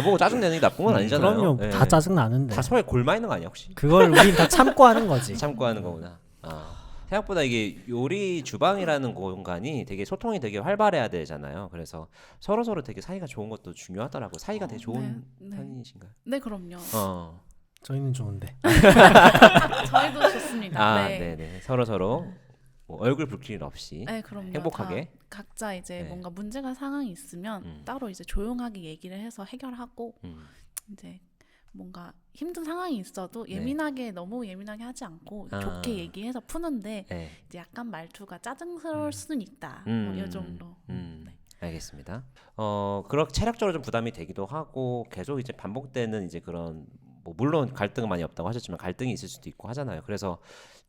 뭐 짜증 내는 게 나쁜 건 아니잖아요. 그럼요. 네. 다 짜증 나는데. 다 서로에 골마 있는 거 아니야 혹시? 그걸 우린 다 참고 하는 거지. 참고 하는 거구나. 생각보다 이게 요리 주방이라는 공간이 되게 소통이 되게 활발해야 되잖아요. 그래서 서로 되게 사이가 좋은 것도 중요하더라고. 사이가 되게 좋은 네. 편이신가요? 네, 그럼요. 저희는 좋은데. 저희도 좋습니다. 네네. 서로 뭐 얼굴 붉힐 일 없이 네, 그럼요. 행복하게. 각자 이제 네. 뭔가 문제가 상황이 있으면 따로 이제 조용하게 얘기를 해서 해결하고 이제 뭔가 힘든 상황이 있어도 예민하게 너무 예민하게 하지 않고 좋게 얘기해서 푸는데 네. 이제 약간 말투가 짜증스러울 수는 있다. 뭐 이 정도. 알겠습니다. 그렇게 체력적으로 좀 부담이 되기도 하고 계속 이제 반복되는 이제 그런 뭐 물론 갈등은 많이 없다고 하셨지만 갈등이 있을 수도 있고 하잖아요. 그래서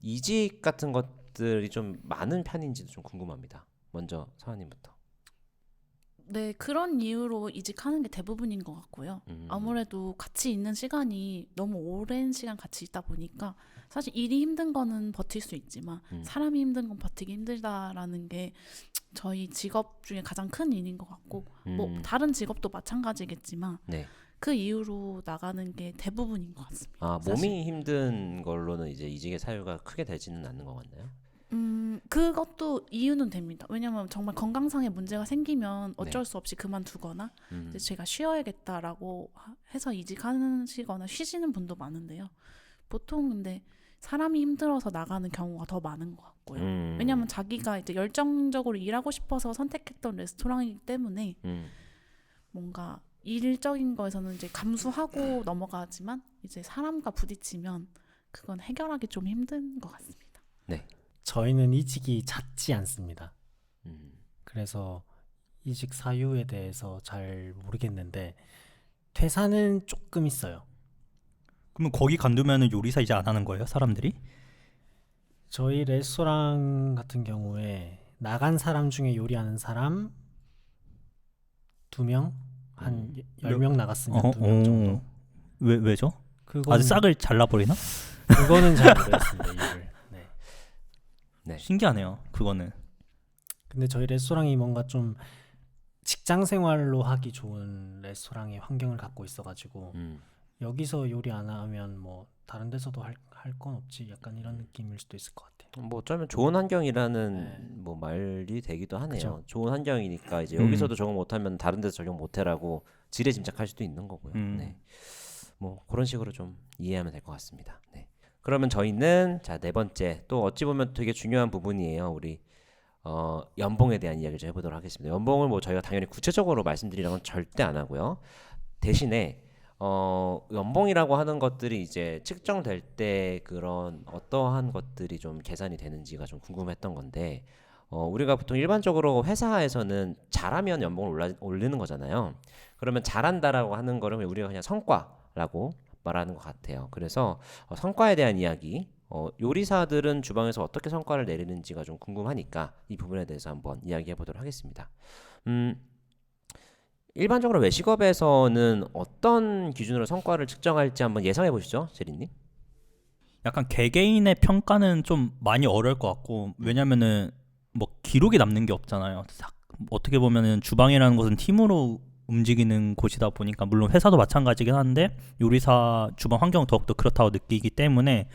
이직 같은 것들이 좀 많은 편인지도 좀 궁금합니다. 먼저 서아님부터. 네, 그런 이유로 이직하는 게 대부분인 것 같고요. 아무래도 같이 있는 시간이 너무 오랜 시간 같이 있다 보니까 사실 일이 힘든 거는 버틸 수 있지만 사람이 힘든 건 버티기 힘들다라는 게 저희 직업 중에 가장 큰 일인 것 같고 뭐 다른 직업도 마찬가지겠지만 네. 그 이유로 나가는 게 대부분인 것 같습니다. 사실. 몸이 힘든 걸로는 이제 이직의 사유가 크게 되지는 않는 것 같나요? 그것도 이유는 됩니다. 왜냐면 정말 건강상의 문제가 생기면 어쩔 네. 수 없이 그만두거나 이제 제가 쉬어야겠다라고 해서 이직하시거나 쉬시는 분도 많은데요. 보통 근데 사람이 힘들어서 나가는 경우가 더 많은 것 같고요. 왜냐면 자기가 이제 열정적으로 일하고 싶어서 선택했던 레스토랑이기 때문에 뭔가 일적인 거에서는 이제 감수하고 넘어가지만 이제 사람과 부딪히면 그건 해결하기 좀 힘든 것 같습니다. 네. 저희는 이직이 잦지 않습니다. 음. 그래서 이직 사유에 대해서 잘 모르겠는데 퇴사는 조금 있어요. 그러면 거기 간두면은 요리사 이제 안 하는 거예요, 사람들이? 저희 레스토랑 같은 경우에 나간 사람 중에 요리하는 사람 2명? 한 10명 나갔으면 2명 정도. 왜죠? 그건, 아주 싹을 잘라버리나? 그거는 잘 모르겠습니다. 이유를. 네. 네. 신기하네요. 그거는. 근데 저희 레스토랑이 뭔가 좀 직장 생활로 하기 좋은 레스토랑의 환경을 갖고 있어가지고 여기서 요리 안 하면 뭐 다른 데서도 할 건 없지 약간 이런 느낌일 수도 있을 것 같아요. 뭐 어쩌면 좋은 환경이라는 네. 뭐 말이 되기도 하네요. 그죠. 좋은 환경이니까 이제 여기서도 적용 못하면 다른 데서 적용 못해라고 지레짐작할 수도 있는 거고요. 네. 뭐 그런 식으로 좀 이해하면 될 것 같습니다. 네. 그러면 저희는 자, 네 번째 또 어찌 보면 되게 중요한 부분이에요. 우리 연봉에 대한 이야기를 좀 해보도록 하겠습니다. 연봉을 뭐 저희가 당연히 구체적으로 말씀드리려는 건 절대 안 하고요. 대신에 연봉이라고 하는 것들이 이제 측정될 때 그런 어떠한 것들이 좀 계산이 되는지가 좀 궁금했던 건데 우리가 보통 일반적으로 회사에서는 잘하면 연봉을 올리는 거잖아요. 그러면 잘한다라고 하는 거를 우리가 그냥 성과라고 말하는 것 같아요. 그래서 성과에 대한 이야기, 요리사들은 주방에서 어떻게 성과를 내리는지가 좀 궁금하니까 이 부분에 대해서 한번 이야기해 보도록 하겠습니다. 일반적으로 외식업에서는 어떤 기준으로 성과를 측정할지 한번 예상해 보시죠, 제리님. 약간 개개인의 평가는 좀 많이 어려울 것 같고 왜냐면은 뭐 기록이 남는 게 없잖아요. 어떻게 보면은 주방이라는 것은 팀으로 움직이는 곳이다 보니까 물론 회사도 마찬가지긴 한데 요리사 주방 환경은 더욱더 그렇다고 느끼기 때문에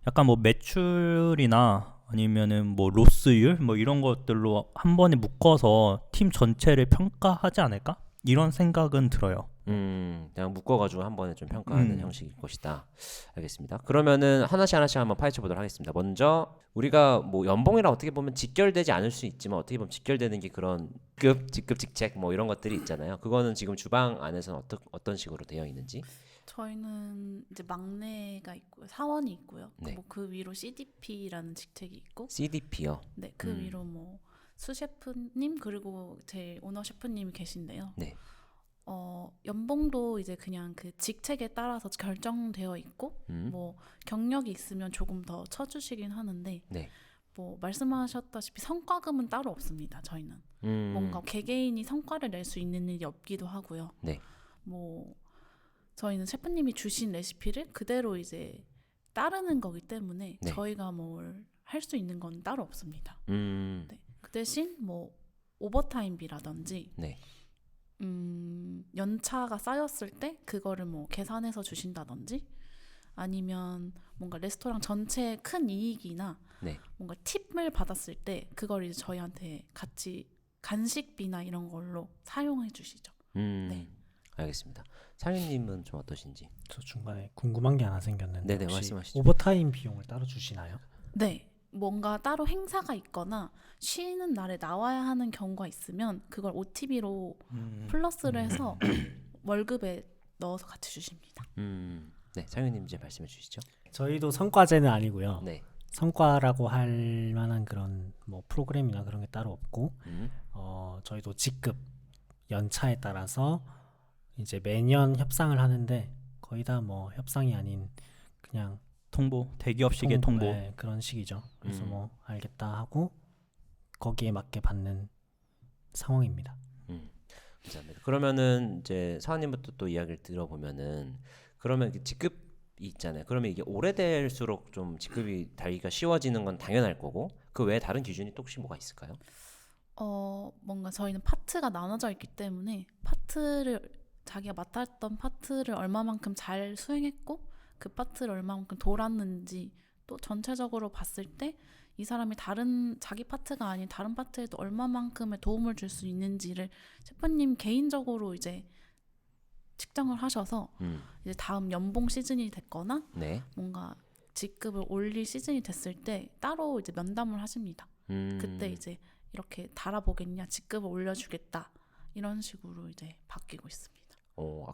약간 뭐 매출이나 아니면은 뭐 로스율 뭐 이런 것들로 한 번에 묶어서 팀 전체를 평가하지 않을까? 이런 생각은 들어요. 그냥 묶어가지고 한 번에 좀 평가하는 형식일 것이다. 알겠습니다. 그러면은 하나씩 한번 파헤쳐 보도록 하겠습니다. 먼저 우리가 뭐 연봉이랑 어떻게 보면 직결되지 않을 수 있지만 어떻게 보면 직결되는 게 그런 직급, 직책 뭐 이런 것들이 있잖아요. 그거는 지금 주방 안에서는 어떤 식으로 되어 있는지. 저희는 이제 막내가 있고요, 사원이 있고요. 네. 뭐 그 위로 CDP라는 직책이 있고, CDP요. 네, 그 위로 뭐 수셰프님 그리고 제 오너 셰프님이 계신데요. 네. 연봉도 이제 그냥 그 직책에 따라서 결정되어 있고, 뭐 경력이 있으면 조금 더 쳐주시긴 하는데, 네. 뭐 말씀하셨다시피 성과금은 따로 없습니다. 저희는 뭔가 개개인이 성과를 낼 수 있는 일이 없기도 하고요. 네. 뭐 저희는 셰프님이 주신 레시피를 그대로 이제 따르는 거기 때문에 네. 저희가 뭘 할 수 있는 건 따로 없습니다. 네. 그 대신 뭐 오버타임비라든지 네. 연차가 쌓였을 때 그거를 뭐 계산해서 주신다든지 아니면 뭔가 레스토랑 전체의 큰 이익이나 네. 뭔가 팁을 받았을 때 그걸 이제 저희한테 같이 간식비나 이런 걸로 사용해 주시죠. 네. 알겠습니다. 상윤님은 좀 어떠신지? 저 중간에 궁금한 게 하나 생겼는데 네네, 혹시 말씀하시죠. 오버타임 비용을 따로 주시나요? 네. 뭔가 따로 행사가 있거나 쉬는 날에 나와야 하는 경우가 있으면 그걸 OTB로 플러스를 해서 월급에 넣어서 같이 주십니다. 네, 상윤님 이제 말씀해 주시죠. 저희도 성과제는 아니고요. 네. 성과라고 할 만한 그런 뭐 프로그램이나 그런 게 따로 없고 저희도 직급 연차에 따라서 이제 매년 협상을 하는데 거의 다 뭐 협상이 아닌 그냥 통보, 대기업식의 통보. 네, 그런 식이죠. 그래서 뭐 알겠다 하고 거기에 맞게 받는 상황입니다. 감사합니다. 그러면은 이제 사원님부터 또 이야기를 들어보면은 그러면 직급이 있잖아요. 그러면 이게 오래될수록 좀 직급이 달기가 쉬워지는 건 당연할 거고 그 외에 다른 기준이 또 혹시 뭐가 있을까요? 뭔가 저희는 파트가 나눠져 있기 때문에 자기가 맡았던 파트를 얼마만큼 잘 수행했고 그 파트를 얼마만큼 돌았는지 또 전체적으로 봤을 때 이 사람이 자기 파트가 아닌 다른 파트에도 얼마만큼의 도움을 줄 수 있는지를 셰프님 개인적으로 이제 측정을 하셔서 이제 다음 연봉 시즌이 됐거나 네. 뭔가 직급을 올릴 시즌이 됐을 때 따로 이제 면담을 하십니다. 그때 이제 이렇게 달아보겠냐, 직급을 올려주겠다 이런 식으로 이제 바뀌고 있습니다.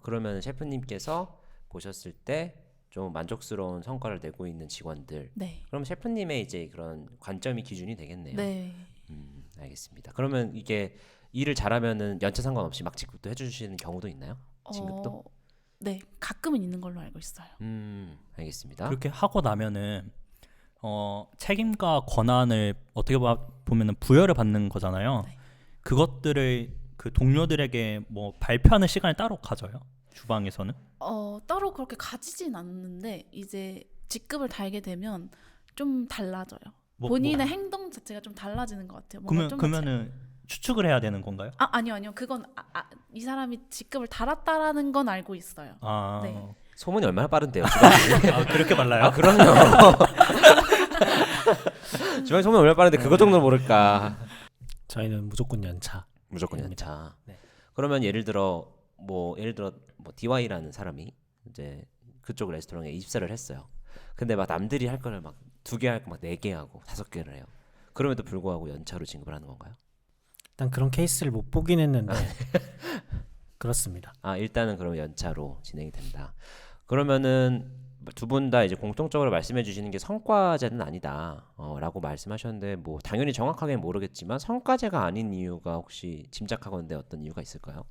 그러면 셰프님께서 보셨을 때 좀 만족스러운 성과를 내고 있는 직원들. 네. 그럼 셰프님의 이제 그런 관점이 기준이 되겠네요. 네. 알겠습니다. 그러면 이게 일을 잘하면은 연차 상관없이 막 직급도 해주시는 경우도 있나요? 진급도? 네, 가끔은 있는 걸로 알고 있어요. 알겠습니다. 그렇게 하고 나면은 책임과 권한을 어떻게 보면은 부여를 받는 거잖아요. 네. 그것들을 그 동료들에게 뭐 발표하는 시간을 따로 가져요. 주방에서는? 따로 그렇게 가지진 않는데 이제 직급을 달게 되면 좀 달라져요. 본인의 행동 자체가 좀 달라지는 것 같아요. 그러면은 추측을 해야 되는 건가요? 아니요. 그건 이 사람이 직급을 달았다라는 건 알고 있어요. 네. 소문이 얼마나 빠른데요, 주방이? 그렇게 말라요? 그럼요. 주방이 소문이 얼마나 빠른데 그거 정도는 모를까? 저희는 무조건 연차. 무조건 연차. 네. 그러면 예를 들어 DY라는 사람이 이제 그쪽 레스토랑에 입사를 했어요. 근데 막 남들이 할 거를 막 2개 할 거 막 4개 하고 5개를 해요. 그럼에도 불구하고 연차로 진급을 하는 건가요? 일단 그런 케이스를 못 보긴 했는데 그렇습니다. 일단은 그럼 연차로 진행이 된다. 그러면은 두 분 다 이제 공통적으로 말씀해 주시는 게 성과제는 아니다 라고 말씀하셨는데 뭐 당연히 정확하게는 모르겠지만 성과제가 아닌 이유가 혹시 짐작하건대 어떤 이유가 있을까요?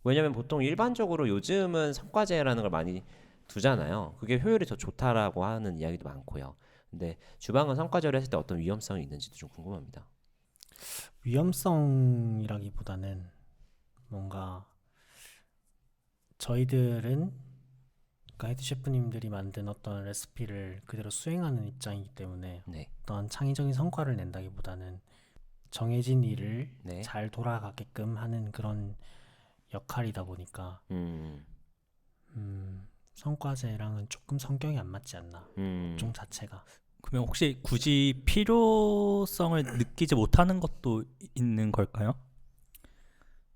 왜냐면 보통 일반적으로 요즘은 성과제라는 걸 많이 두잖아요. 그게 효율이 더 좋다라고 하는 이야기도 많고요. 근데 주방은 성과제를 했을 때 어떤 위험성이 있는지도 좀 궁금합니다. 위험성이라기보다는 뭔가 저희들은 그러니까 헤드 셰프님들이 만든 어떤 레시피를 그대로 수행하는 입장이기 때문에 네. 어떤 창의적인 성과를 낸다기보다는 정해진 일을 네. 잘 돌아가게끔 하는 그런 역할이다 보니까 성과제랑은 조금 성격이 안 맞지 않나. 업종 자체가. 그러면 혹시 굳이 필요성을 느끼지 못하는 것도 있는 걸까요?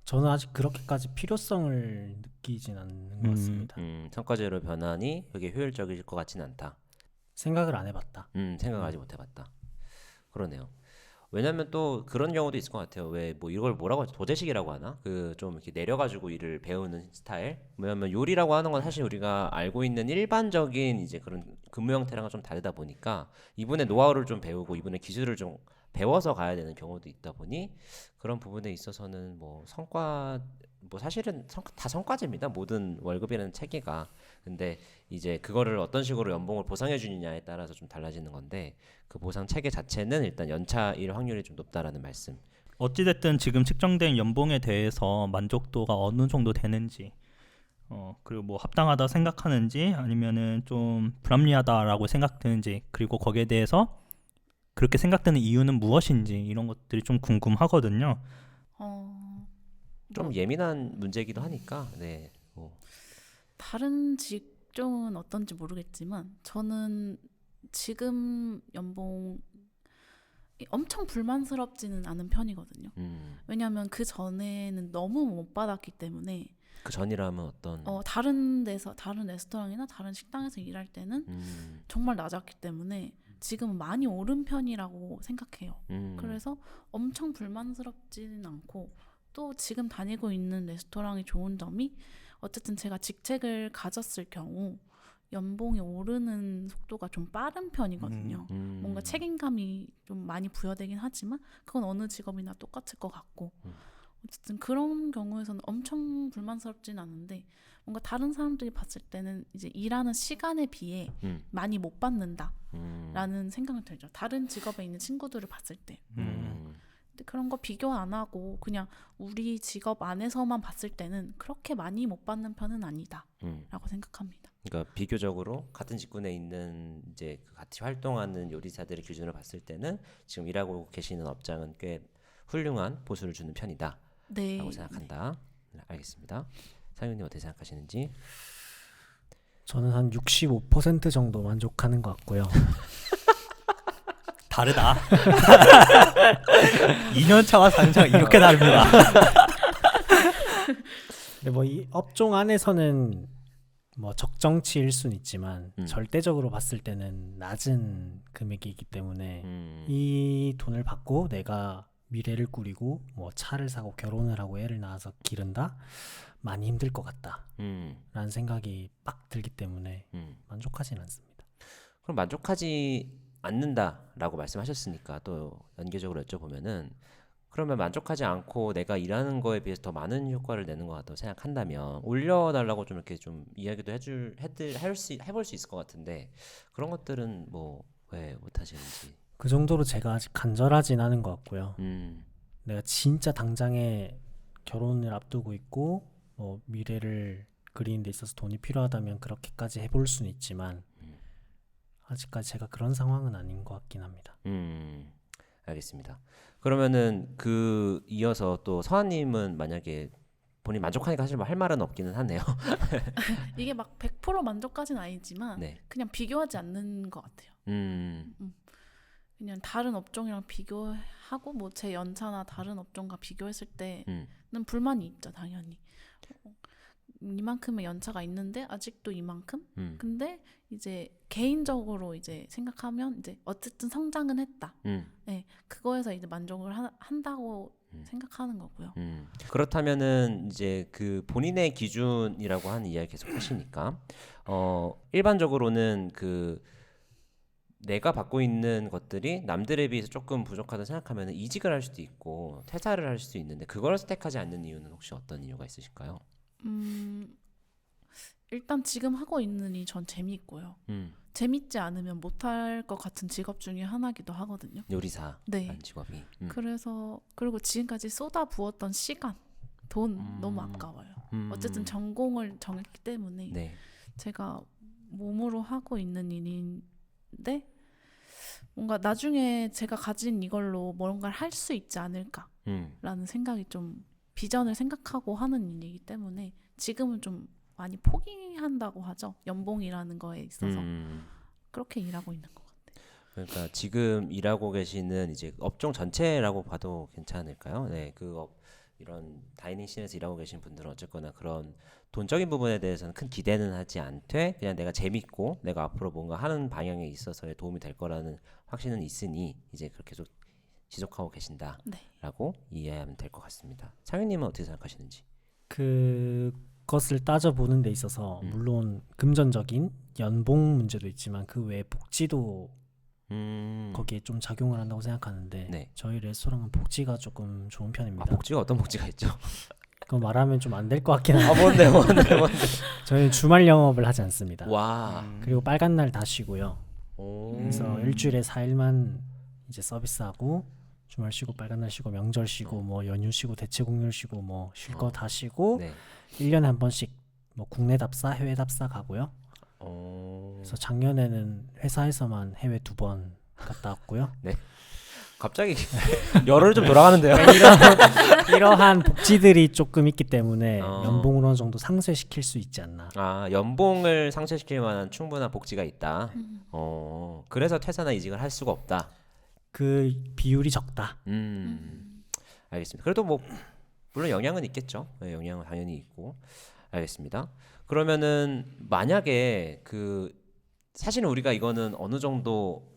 저는 아직 그렇게까지 필요성을 느끼진 않는 것 같습니다. 성과제로 변환이 그게 효율적일 것 같지는 않다. 생각을 안 해봤다. 생각하지 못해봤다. 그러네요. 왜냐면 또 그런 경우도 있을 것 같아요. 왜 뭐 이걸 뭐라고 하죠? 도제식이라고 하나? 그 좀 이렇게 내려가지고 일을 배우는 스타일. 왜냐면 요리라고 하는 건 사실 우리가 알고 있는 일반적인 이제 그런 근무 형태랑은 좀 다르다 보니까 이분의 노하우를 좀 배우고 이분의 기술을 좀 배워서 가야 되는 경우도 있다 보니 그런 부분에 있어서는 뭐 성과 뭐 사실은 다 성과제입니다. 모든 월급이라는 체계가. 근데 이제 그거를 어떤 식으로 연봉을 보상해 주느냐에 따라서 좀 달라지는 건데 그 보상 체계 자체는 일단 연차일 확률이 좀 높다라는 말씀. 어찌됐든 지금 측정된 연봉에 대해서 만족도가 어느 정도 되는지 그리고 뭐 합당하다 생각하는지 아니면은 좀 불합리하다라고 생각되는지 그리고 거기에 대해서 그렇게 생각되는 이유는 무엇인지 이런 것들이 좀 궁금하거든요. 좀 예민한 문제이기도 하니까 네. 다른 직종은 어떤지 모르겠지만 저는 지금 연봉 엄청 불만스럽지는 않은 편이거든요. 왜냐하면 그 전에는 너무 못 받았기 때문에. 그 전이라면 어떤? 다른 레스토랑이나 다른 식당에서 일할 때는 정말 낮았기 때문에 지금은 많이 오른 편이라고 생각해요. 그래서 엄청 불만스럽지는 않고 또 지금 다니고 있는 레스토랑이 좋은 점이 어쨌든 제가 직책을 가졌을 경우 연봉이 오르는 속도가 좀 빠른 편이거든요. 뭔가 책임감이 좀 많이 부여되긴 하지만 그건 어느 직업이나 똑같을 것 같고 어쨌든 그런 경우에서는 엄청 불만스럽진 않은데 뭔가 다른 사람들이 봤을 때는 이제 일하는 시간에 비해 많이 못 받는다라는 생각이 들죠. 다른 직업에 있는 친구들을 봤을 때. 근데 그런 거 비교 안 하고 그냥 우리 직업 안에서만 봤을 때는 그렇게 많이 못 받는 편은 아니다라고 생각합니다. 그러니까 비교적으로 같은 직군에 있는 이제 같이 활동하는 요리사들의 기준으로 봤을 때는 지금 일하고 계시는 업장은 꽤 훌륭한 보수를 주는 편이다. 네. 라고 생각한다. 네, 알겠습니다. 상윤님 어떻게 생각하시는지? 저는 한 65% 정도 만족하는 것 같고요. 다르다. 2년 차와 4년 차가 이렇게 다릅니다. 근데 뭐 이 업종 안에서는 뭐 적정치일 순 있지만 절대적으로 봤을 때는 낮은 금액이기 때문에 이 돈을 받고 내가 미래를 꾸리고 뭐 차를 사고 결혼을 하고 애를 낳아서 기른다? 많이 힘들 것 같다 라는 생각이 빡 들기 때문에 만족하진 않습니다. 그럼 만족하지 않는다라고 말씀하셨으니까 또 연계적으로 여쭤보면은 그러면 만족하지 않고 내가 일하는 거에 비해서 더 많은 효과를 내는 것 같다고 생각한다면 올려달라고 좀 이렇게 좀 이야기도 해볼 수 있을 것 같은데 그런 것들은 뭐 왜 못하시는지. 그 정도로 제가 아직 간절하진 않은 것 같고요. 음, 내가 진짜 당장에 결혼을 앞두고 있고 뭐 미래를 그리는 데 있어서 돈이 필요하다면 그렇게까지 해볼 수는 있지만 아직까지 제가 그런 상황은 아닌 것 같긴 합니다. 알겠습니다. 그러면은 그 이어서 또 서한님은 만약에 본인 만족하니까 사실 뭐 할 말은 없기는 하네요. 이게 막 100% 만족까지는 아니지만 네. 그냥 비교하지 않는 것 같아요. 그냥 다른 업종이랑 비교하고 뭐 제 연차나 다른 업종과 비교했을 때는 불만이 있죠, 당연히. 이만큼의 연차가 있는데 아직도 이만큼? 근데 이제 개인적으로 이제 생각하면 이제 어쨌든 성장은 했다. 네, 그거에서 이제 만족을 한다고 생각하는 거고요. 그렇다면은 이제 그 본인의 기준이라고 하는 이야기 계속 하시니까 일반적으로는 그 내가 받고 있는 것들이 남들에 비해서 조금 부족하다 생각하면 이직을 할 수도 있고 퇴사를 할 수도 있는데 그걸 선택하지 않는 이유는 혹시 어떤 이유가 있으실까요? 일단 지금 하고 있는 일 전 재미있고요. 재밌지 않으면 못할 것 같은 직업 중에 하나기도 하거든요. 요리사라는 네. 직업이. 그래서 그리고 지금까지 쏟아 부었던 시간, 돈 너무 아까워요. 어쨌든 전공을 정했기 때문에 네. 제가 몸으로 하고 있는 일인데 뭔가 나중에 제가 가진 이걸로 뭔가를 할 수 있지 않을까라는 생각이 좀 비전을 생각하고 하는 일이기 때문에 지금은 좀 많이 포기한다고 하죠. 연봉이라는 거에 있어서 그렇게 일하고 있는 것 같아요. 그러니까 지금 일하고 계시는 이제 업종 전체라고 봐도 괜찮을까요? 네, 이런 다이닝 씬에서 일하고 계신 분들은 어쨌거나 그런 돈적인 부분에 대해서는 큰 기대는 하지 않되 그냥 내가 재밌고 내가 앞으로 뭔가 하는 방향에 있어서의 도움이 될 거라는 확신은 있으니 이제 그렇게 계속 지속하고 계신다라고 이해하면 될 것 같습니다. 창현님은 어떻게 생각하시는지? 그것을 따져보는 데 있어서 물론 금전적인 연봉 문제도 있지만 그 외에 복지도 거기에 좀 작용을 한다고 생각하는데 네. 저희 레스토랑은 복지가 조금 좋은 편입니다. 복지가 어떤 복지가 있죠? 그거 말하면 좀 안 될 것 같긴 한데 뭔데? 저희는 주말 영업을 하지 않습니다. 와. 그리고 빨간 날 다 쉬고요. 오. 그래서 일주일에 4일만 이제 서비스하고 주말 쉬고 빨간 날 쉬고 명절 쉬고 뭐 연휴 쉬고 대체 공휴일 쉬고 뭐 쉴 거 다 쉬고 네. 1년에 한 번씩 뭐 국내 답사 해외 답사 가고요. 그래서 작년에는 회사에서만 해외 2번 갔다 왔고요. 갑자기 열흘 좀 돌아가는데요. 이러한 복지들이 조금 있기 때문에 어. 연봉을 어느 정도 상쇄시킬 수 있지 않나. 아, 연봉을 상쇄시킬 만한 충분한 복지가 있다. 그래서 퇴사나 이직을 할 수가 없다. 그 비율이 적다. 알겠습니다. 그래도 뭐 물론 영향은 있겠죠. 네, 영향은 당연히 있고. 알겠습니다. 그러면은 만약에 사실은 우리가 이거는 어느 정도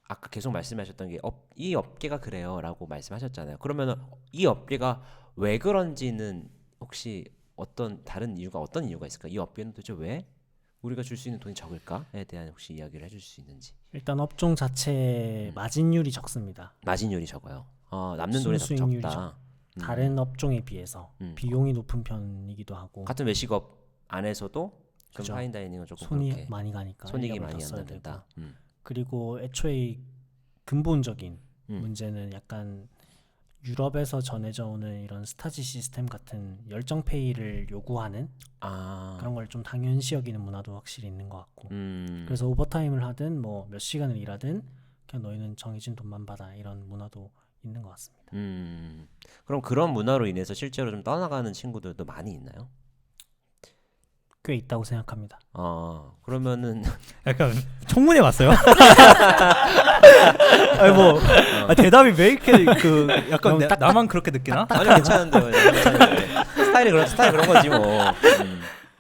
아까 계속 말씀하셨던 게 이 업계가 그래요라고 말씀하셨잖아요. 그러면은 이 업계가 왜 그런지는 혹시 어떤 이유가 있을까? 이 업계는 도대체 왜 우리가 줄 수 있는 돈이 적을까에 대한 혹시 이야기를 해줄 수 있는지. 일단 업종 자체 마진율이 적습니다. 마진율이 적어요. 남는 돈이 더 순수익률이 적다. 다른 업종에 비해서 비용이 높은 편이기도 하고 같은 외식업 안에서도 좀 그죠. 파인다이닝은 조금 손이 그렇게 많이 가니까 손익이 인력을 많이 더 안 써야 난다. 되고. 그리고 애초에 근본적인 음. 문제는 약간 유럽에서 전해져 오는 이런 스타지 시스템 같은 열정페이를 요구하는 그런 걸 좀 당연시 여기는 문화도 확실히 있는 것 같고 그래서 오버타임을 하든 뭐 몇 시간을 일하든 그냥 너희는 정해진 돈만 받아 이런 문화도 있는 것 같습니다. 그럼 그런 문화로 인해서 실제로 좀 떠나가는 친구들도 많이 있나요? 꽤 있다고 생각합니다. 그러면은 약간 청문회 왔어요? 아니 뭐 대답이 왜 이렇게 그 약간 나만 그렇게 느끼나? 아니 괜찮은데요. 괜찮은데. 스타일이 그런 거지 뭐.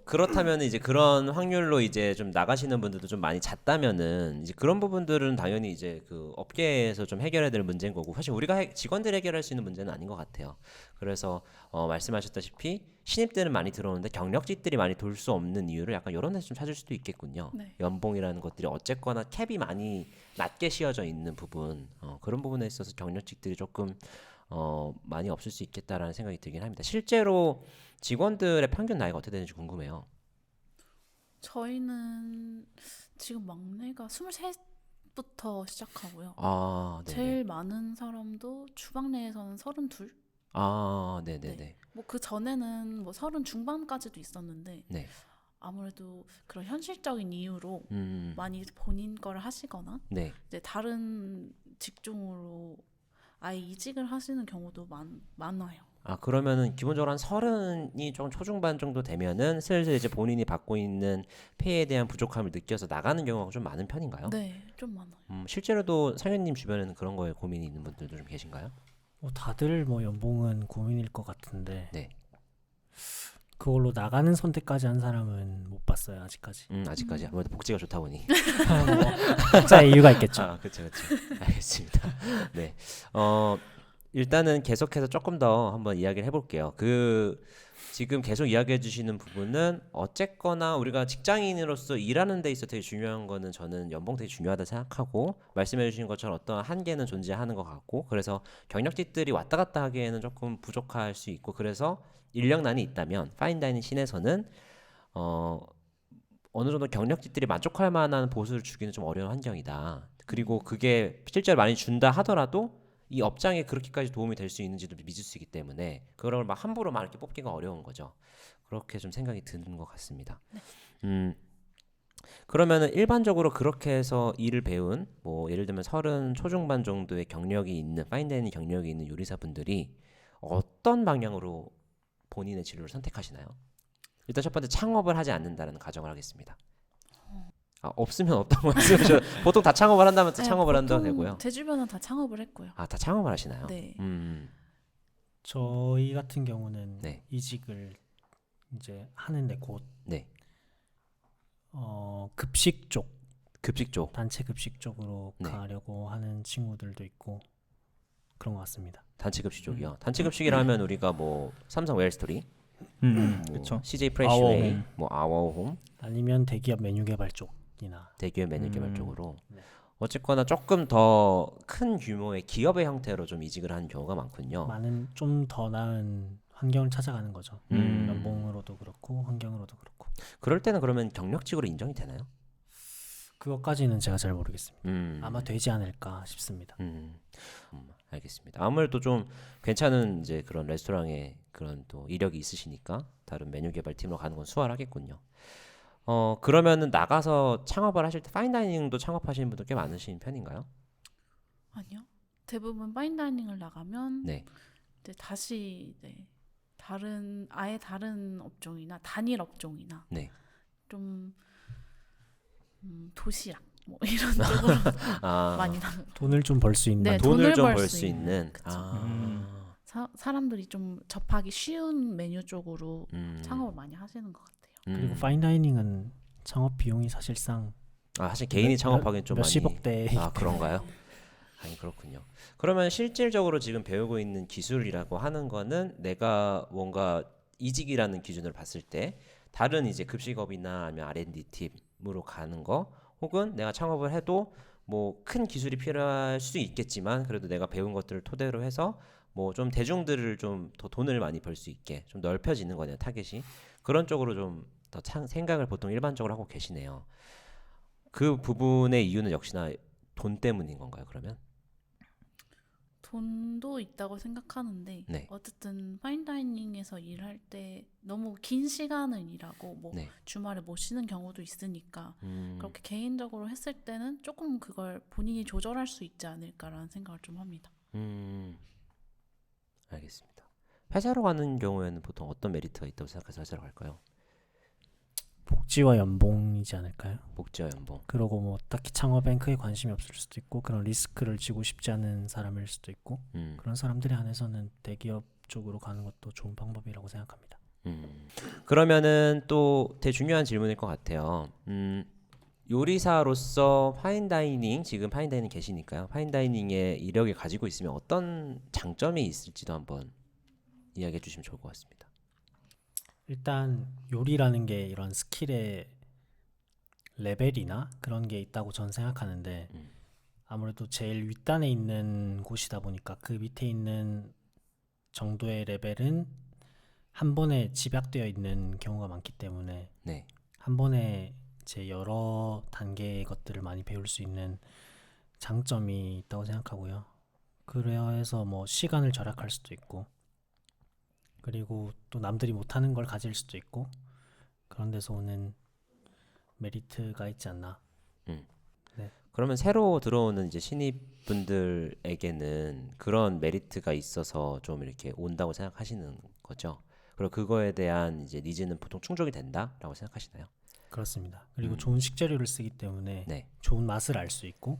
그렇다면 이제 그런 확률로 이제 좀 나가시는 분들도 좀 많이 잦다면은 이제 그런 부분들은 당연히 이제 그 업계에서 좀 해결해야 될 문제인 거고 사실 우리가 직원들이 해결할 수 있는 문제는 아닌 것 같아요. 그래서 말씀하셨다시피 신입들은 많이 들어오는데 경력직들이 많이 돌 수 없는 이유를 약간 이런 데서 좀 찾을 수도 있겠군요. 네. 연봉이라는 것들이 어쨌거나 캡이 많이 낮게 씌워져 있는 부분 그런 부분에 있어서 경력직들이 조금 많이 없을 수 있겠다라는 생각이 들긴 합니다. 실제로 직원들의 평균 나이가 어떻게 되는지 궁금해요. 저희는 지금 막내가 23부터 시작하고요. 네네. 제일 많은 사람도 주방내에서는 32? 네네네. 네. 뭐 그 전에는 뭐 30 중반까지도 있었는데 네. 아무래도 그런 현실적인 이유로 많이 본인 거를 하시거나 네. 이제 다른 직종으로 아예 이직을 하시는 경우도 많아요. 그러면은 기본적으로 한 30이 좀 초중반 정도 되면은 슬슬 이제 본인이 받고 있는 페이에 대한 부족함을 느껴서 나가는 경우가 좀 많은 편인가요? 네, 좀 많아요. 실제로도 상현님 주변에는 그런 거에 고민이 있는 분들도 좀 계신가요? 다들 뭐 연봉은 고민일 것 같은데 네. 그걸로 나가는 선택까지 한 사람은 못 봤어요 아직까지. 아직까지 아무래도 복지가 좋다 보니. 뭐 각자의 이유가 있겠죠. 그렇죠. 알겠습니다. 네. 일단은 계속해서 조금 더 한번 이야기를 해볼게요. 지금 계속 이야기해 주시는 부분은 어쨌거나 우리가 직장인으로서 일하는 데 있어 되게 중요한 거는 저는 연봉 되게 중요하다 생각하고 말씀해 주신 것처럼 어떤 한계는 존재하는 것 같고 그래서 경력직들이 왔다 갔다 하기에는 조금 부족할 수 있고 그래서 인력난이 있다면 파인다이닝 씬에서는 어느 정도 경력직들이 만족할 만한 보수를 주기는 좀 어려운 환경이다. 그리고 그게 실제로 많이 준다 하더라도 이 업장에 그렇게까지 도움이 될 수 있는지도 믿을 수 있기 때문에 그걸 막 함부로 막 이렇게 뽑기가 어려운 거죠. 그렇게 좀 생각이 드는 것 같습니다. 그러면은 일반적으로 그렇게 해서 일을 배운 뭐 예를 들면 30 초중반 정도의 경력이 있는 파인다이닝 경력이 있는 요리사분들이 어떤 방향으로 본인의 진로를 선택하시나요? 일단 첫 번째 창업을 하지 않는다는 가정을 하겠습니다. 없으면 없다고 말씀하셔. 보통 다 창업을 한다면 또 네, 창업을 한다고 보통 되고요. 제 주변은 다 창업을 했고요. 다 창업을 하시나요? 네. 저희 같은 경우는 네. 이직을 이제 하는데 곧 네. 급식 쪽 급식 쪽. 단체 급식 쪽으로 네. 가려고 하는 친구들도 있고 그런 것 같습니다. 단체 급식 쪽이요. 단체 급식이라 하면 우리가 뭐 삼성 웰스토리, 뭐 그렇죠. CJ 프레시웨이, 아워홈. 뭐 아워홈, 아니면 대기업 메뉴 개발 쪽이나 대기업 메뉴 개발 쪽으로 네. 어쨌거나 조금 더 큰 규모의 기업의 형태로 좀 이직을 하는 경우가 많군요. 많은 좀 더 나은 환경을 찾아가는 거죠. 음. 연봉으로도 그렇고 환경으로도 그렇고. 그럴 때는 그러면 경력직으로 인정이 되나요? 그것까지는 제가 잘 모르겠습니다. 음. 아마 되지 않을까 싶습니다. 알겠습니다. 아무래도 좀 괜찮은 이제 그런 레스토랑에 그런 또 이력이 있으시니까 다른 메뉴 개발팀으로 가는 건 수월하겠군요. 그러면은 나가서 창업을 하실 때 파인다이닝도 창업하시는 분들 꽤 많으신 편인가요? 아니요. 대부분 파인다이닝을 나가면 네. 이제 다시 아예 다른 업종이나 단일 업종이나 네. 좀 도시락 뭐 이런 쪽으로 많이 나가요. 돈을 좀 벌 수 있는 네, 돈을 좀 벌 벌 수 수 있는. 그쵸. 사람들이 좀 접하기 쉬운 메뉴 쪽으로 창업을 많이 하시는 것 같아요. 그리고 파인다이닝은 창업 비용이 사실상 사실 개인이 창업하기엔 좀 많이 몇십억대. 그런가요? 아니 그렇군요. 그러면 실질적으로 지금 배우고 있는 기술이라고 하는 거는 내가 뭔가 이직이라는 기준으로 봤을 때 다른 이제 급식업이나 아니면 R&D 팀으로 가는 거 혹은 내가 창업을 해도 뭐 큰 기술이 필요할 수 있겠지만 그래도 내가 배운 것들을 토대로 해서 뭐 좀 대중들을 좀 더 돈을 많이 벌 수 있게 좀 넓혀지는 거네요, 타겟이. 그런 쪽으로 좀 더 생각을 보통 일반적으로 하고 계시네요. 그 부분의 이유는 역시나 돈 때문인 건가요, 그러면? 돈도 있다고 생각하는데 네. 어쨌든 파인다이닝에서 일할 때 너무 긴 시간을 일하고 뭐 네. 주말에 못 쉬는 경우도 있으니까 음. 그렇게 개인적으로 했을 때는 조금 그걸 본인이 조절할 수 있지 않을까라는 생각을 좀 합니다. 알겠습니다. 회사로 가는 경우에는 보통 어떤 메리트가 있다고 생각해서 회사로 갈까요? 복지와 연봉이지 않을까요? 복지와 연봉. 그러고 뭐 딱히 창업엔 크게 관심이 없을 수도 있고 그런 리스크를 지고 싶지 않은 사람일 수도 있고 그런 사람들에 한해서는 대기업 쪽으로 가는 것도 좋은 방법이라고 생각합니다. 그러면은 또 되게 중요한 질문일 것 같아요. 요리사로서 파인다이닝, 지금 파인다이닝 계시니까요. 파인다이닝의 이력을 가지고 있으면 어떤 장점이 있을지도 한번 이야기해 주시면 좋을 것 같습니다. 일단 요리라는 게 이런 스킬의 레벨이나 그런 게 있다고 저는 생각하는데 아무래도 제일 윗단에 있는 곳이다 보니까 그 밑에 있는 정도의 레벨은 한 번에 집약되어 있는 경우가 많기 때문에 네. 한 번에 이제 여러 단계의 것들을 많이 배울 수 있는 장점이 있다고 생각하고요. 그래서 뭐 시간을 절약할 수도 있고 그리고 또 남들이 못하는 걸 가질 수도 있고 그런 데서 오는 메리트가 있지 않나. 그러면 새로 들어오는 이제 신입 분들에게는 그런 메리트가 있어서 좀 이렇게 온다고 생각하시는 거죠. 그리고 그거에 대한 이제 니즈는 보통 충족이 된다라고 생각하시나요? 그렇습니다. 그리고 좋은 식재료를 쓰기 때문에 네. 좋은 맛을 알 수 있고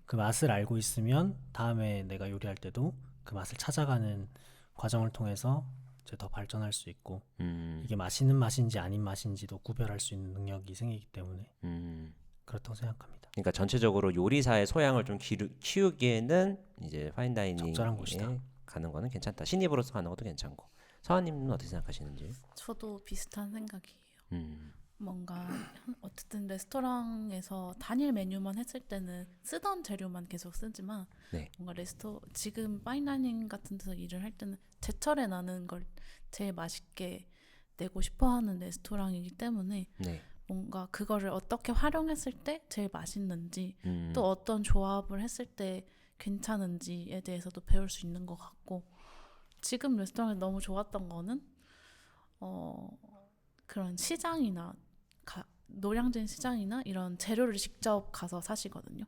그 맛을 알고 있으면 다음에 내가 요리할 때도 그 맛을 찾아가는 과정을 통해서 이제 더 발전할 수 있고 이게 맛있는 맛인지 아닌 맛인지도 구별할 수 있는 능력이 생기기 때문에 그렇다고 생각합니다. 그러니까 전체적으로 요리사의 소양을 좀 키우기에는 이제 파인다이닝에 적절한 곳이다. 가는 거는 괜찮다. 신입으로서 가는 것도 괜찮고. 서아님은 어떻게 생각하시는지? 저도 비슷한 생각이에요. 음, 뭔가 어쨌든 레스토랑에서 단일 메뉴만 했을 때는 쓰던 재료만 계속 쓰지만 네. 뭔가 지금 파인다이닝 같은 데서 일을 할 때는 제철에 나는 걸 제일 맛있게 내고 싶어하는 레스토랑이기 때문에 네. 뭔가 그거를 어떻게 활용했을 때 제일 맛있는지 또 어떤 조합을 했을 때 괜찮은지에 대해서도 배울 수 있는 것 같고 지금 레스토랑에서 너무 좋았던 거는 그런 시장이나 노량진 시장이나 이런 재료를 직접 가서 사시거든요.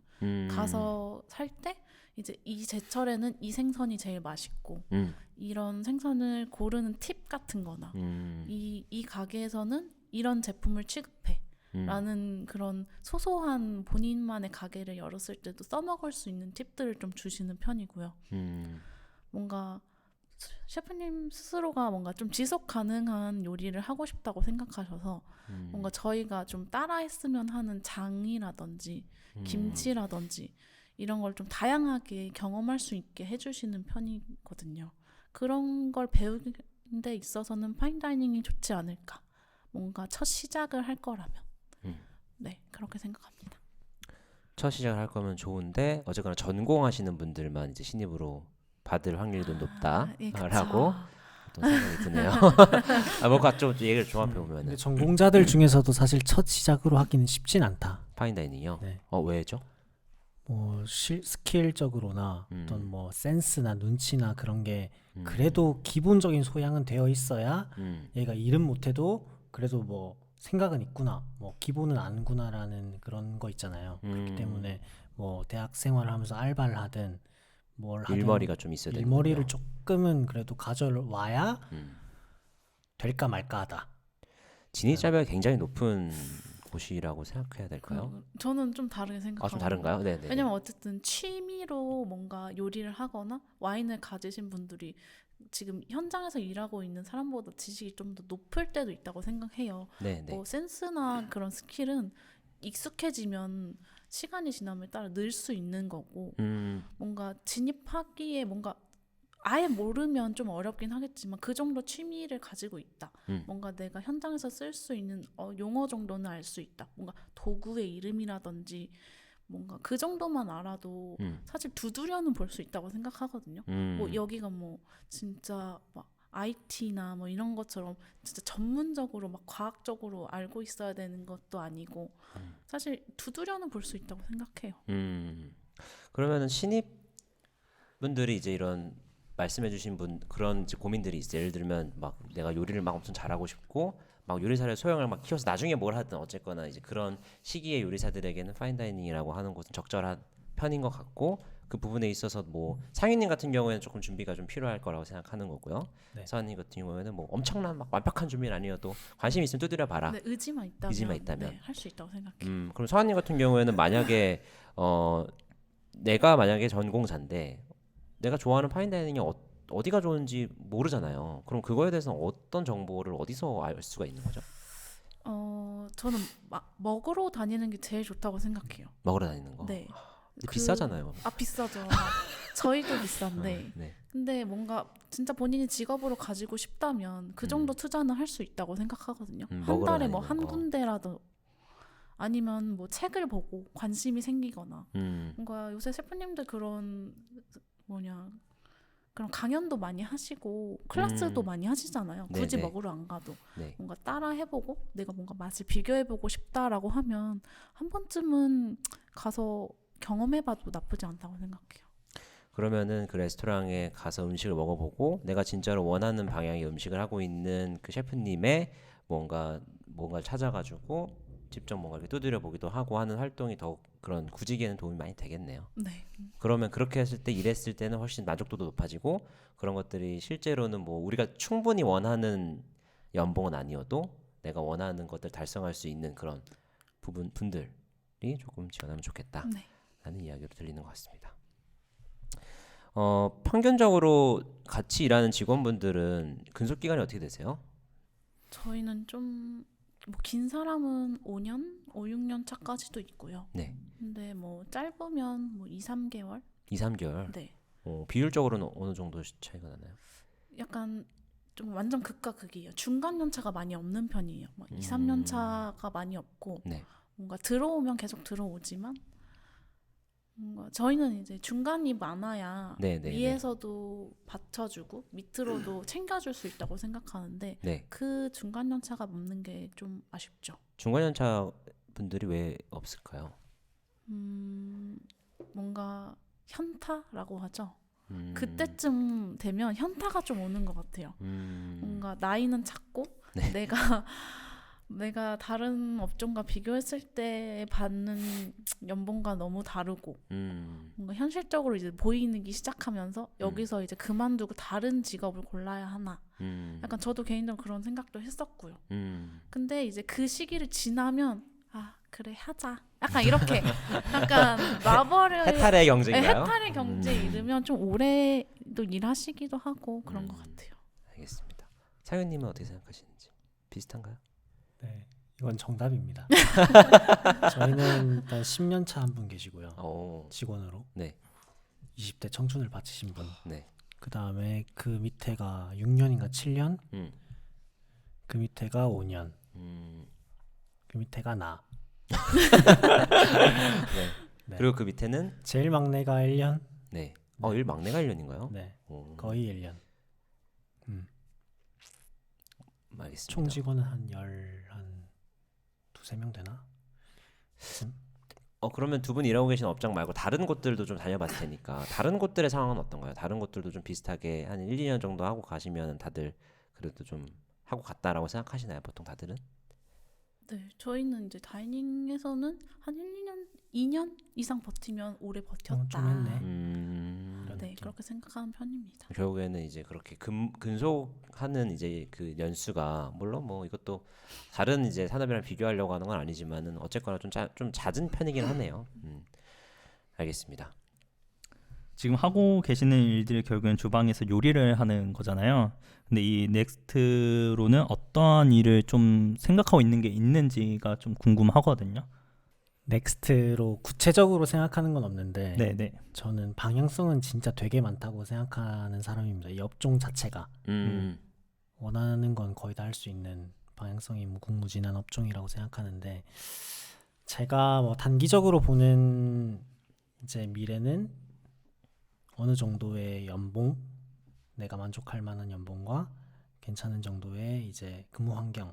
가서 살 때 이제 이 제철에는 이 생선이 제일 맛있고 이런 생선을 고르는 팁 같은 거나 이 가게에서는 이런 제품을 취급해 라는 그런 소소한 본인만의 가게를 열었을 때도 써먹을 수 있는 팁들을 좀 주시는 편이고요. 뭔가 셰프님 스스로가 뭔가 좀 지속 가능한 요리를 하고 싶다고 생각하셔서 뭔가 저희가 좀 따라했으면 하는 장이라든지 김치라든지 이런 걸 좀 다양하게 경험할 수 있게 해주시는 편이거든요. 그런 걸 배우는 데 있어서는 파인다이닝이 좋지 않을까. 뭔가 첫 시작을 할 거라면 네 그렇게 생각합니다. 첫 시작을 할 거면 좋은데 어쨌거나 전공하시는 분들만 이제 신입으로 받을 확률이 좀 높다라고 또 생각이 드네요. 뭔가 좀 얘기를 조합해 보면은 근데 전공자들 중에서도 사실 첫 시작으로 하기는 쉽진 않다. 파인다이닝이요. 네. 왜죠? 뭐 스킬적으로나 어떤 뭐 센스나 눈치나 그런 게 그래도 기본적인 소양은 되어 있어야 얘가 일은 못해도 그래도 뭐 생각은 있구나, 뭐 기본은 아는구나라는 그런 거 있잖아요. 그렇기 때문에 뭐 대학 생활을 하면서 알바를 하든 뭘 하든 일머리가 좀 있어야 되는 일머리를 조금은 그래도 가져와야 될까 말까하다. 진입장벽이 굉장히 높은 곳이라고 생각해야 될까요? 저는 좀 다르게 생각하고 좀 다른가요? 네. 왜냐면 어쨌든 취미로 뭔가 요리를 하거나 와인을 가지신 분들이 지금 현장에서 일하고 있는 사람보다 지식이 좀 더 높을 때도 있다고 생각해요. 네. 뭐 센스나 그런 스킬은 익숙해지면 시간이 지남에 따라 늘 수 있는 거고 뭔가 진입하기에 뭔가 아예 모르면 좀 어렵긴 하겠지만 그 정도 취미를 가지고 있다. 뭔가 내가 현장에서 쓸 수 있는 용어 정도는 알 수 있다. 뭔가 도구의 이름이라든지 뭔가 그 정도만 알아도 사실 두드려는 볼 수 있다고 생각하거든요. 뭐 여기가 뭐 진짜 막 IT나 뭐 이런 것처럼 진짜 전문적으로 막 과학적으로 알고 있어야 되는 것도 아니고 사실 두드려는 볼 수 있다고 생각해요. 그러면은 신입 분들이 이제 이런 말씀해주신 분 그런 이제 고민들이 있어요. 예를 들면 막 내가 요리를 막 엄청 잘하고 싶고 막 요리사를 소형을 막 키워서 나중에 뭘 하든 어쨌거나 이제 그런 시기의 요리사들에게는 파인다이닝이라고 하는 곳은 적절한 편인 것 같고 그 부분에 있어서 뭐 상윤님 같은 경우에는 조금 준비가 좀 필요할 거라고 생각하는 거고요. 네. 서한님 같은 경우에는 뭐 엄청난 막 완벽한 준비는 아니어도 관심 있으면 두드려 봐라. 근데 의지만 있다면, 의지만 있다면. 네, 할 수 있다고 생각해요. 그럼 서한님 같은 경우에는 만약에 내가 만약에 전공자인데 내가 좋아하는 파인다이닝이 어디가 좋은지 모르잖아요. 그럼 그거에 대해서는 어떤 정보를 어디서 알 수가 있는 거죠? 저는 먹으러 다니는 게 제일 좋다고 생각해요. 먹으러 다니는 거. 네. 근데 비싸잖아요. 비싸죠. 저희도 비싼데. 네. 근데 뭔가 진짜 본인이 직업으로 가지고 싶다면 그 정도 투자는 할 수 있다고 생각하거든요. 한 먹으러 달에 뭐 다니는 한 거. 군데라도 아니면 뭐 책을 보고 관심이 생기거나 음. 뭔가 요새 셰프님들 그런 그런 강연도 많이 하시고 클래스도 많이 하시잖아요. 굳이 네네. 먹으러 안 가도 네. 뭔가 따라 해보고 내가 뭔가 맛을 비교해보고 싶다라고 하면 한 번쯤은 가서 경험해봐도 나쁘지 않다고 생각해요. 그러면은 그 레스토랑에 가서 음식을 먹어보고 내가 진짜로 원하는 방향의 음식을 하고 있는 그 셰프님의 뭔가를 찾아가지고 직접 뭔가 이렇게 두드려 보기도 하고 하는 활동이 더욱 그런 구직에는 도움이 많이 되겠네요. 네. 그러면 그렇게 했을 때 일했을 때는 훨씬 만족도도 높아지고 그런 것들이 실제로는 뭐 우리가 충분히 원하는 연봉은 아니어도 내가 원하는 것들 달성할 수 있는 그런 분들이 조금 지원하면 좋겠다. 네. 라는 이야기로 들리는 것 같습니다. 평균적으로 같이 일하는 직원분들은 근속 기간이 어떻게 되세요? 저희는 좀 뭐 긴 사람은 5년, 5, 6년 차까지도 있고요. 네. 근데 뭐 짧으면 뭐 2, 3개월? 2, 3개월. 네. 비율적으로는 어느 정도 차이가 나나요? 약간 좀 완전 극과 극이에요. 중간 연차가 많이 없는 편이에요. 막 2, 3년 차가 많이 없고 네. 뭔가 들어오면 계속 들어오지만 뭔가 저희는 이제 중간이 많아야 네. 위에서도 받쳐주고 밑으로도 챙겨줄 수 있다고 생각하는데 네. 그 중간 연차가 없는 게 좀 아쉽죠. 중간연차 분들이 왜 없을까요? 뭔가 현타라고 하죠. 음, 그때쯤 되면 현타가 좀 오는 것 같아요. 뭔가 나이는 작고 네. 내가 다른 업종과 비교했을 때 받는 연봉과 너무 다르고 뭔가 현실적으로 이제 보이기 시작하면서 여기서 이제 그만두고 다른 직업을 골라야 하나 약간 저도 개인적으로 그런 생각도 했었고요. 근데 이제 그 시기를 지나면 그래 하자 약간 이렇게 약간 놔버려야 해탈의 경제인가요? 해탈의 경제에 이르면 좀 오래도 일하시기도 하고 그런 것 같아요. 알겠습니다. 사연님은 어떻게 생각하시는지 비슷한가요? 네, 이건 정답입니다. 저희는 일단 10년 차 한 분 계시고요. 직원으로. 네. 20대 청춘을 바치신 분. 네. 그 다음에 그 밑에가 6년인가 7년. 그 밑에가 5년. 그 밑에가 나. 네. 네. 그리고 그 밑에는 제일 막내가 1년. 네. 일 막내가 1년인가요? 네. 거의 1년. 알겠습니다. 총 직원은 한 두세 명 되나? 그러면 두 분 일하고 계신 업장 말고 다른 곳들도 좀 다녀봤을 테니까 다른 곳들의 상황은 어떤가요? 다른 곳들도 좀 비슷하게 한 1, 2년 정도 하고 가시면 다들 그래도 좀 하고 갔다라고 생각하시나요? 보통 다들은? 네, 저희는 이제 다이닝에서는 한 1, 2년, 2년 이상 버티면 오래 버텼다. 좀 했네. 네, 그렇게 생각하는 편입니다. 결국에는 이제 그렇게 근속하는 이제 그 연수가 물론 뭐 이것도 다른 이제 산업이랑 비교하려고 하는 건 아니지만은 어쨌거나 좀 잦은 편이긴 하네요. 알겠습니다. 지금 하고 계시는 일들이 결국엔 주방에서 요리를 하는 거잖아요. 근데 이 넥스트로는 어떠한 일을 좀 생각하고 있는 게 있는지가 좀 궁금하거든요. 넥스트로 구체적으로 생각하는 건 없는데 네네. 저는 방향성은 진짜 되게 많다고 생각하는 사람입니다. 이 업종 자체가 원하는 건 거의 다 할 수 있는 방향성이 무궁무진한 업종이라고 생각하는데 제가 뭐 단기적으로 보는 이제 미래는 어느 정도의 연봉, 내가 만족할 만한 연봉과 괜찮은 정도의 이제 근무 환경인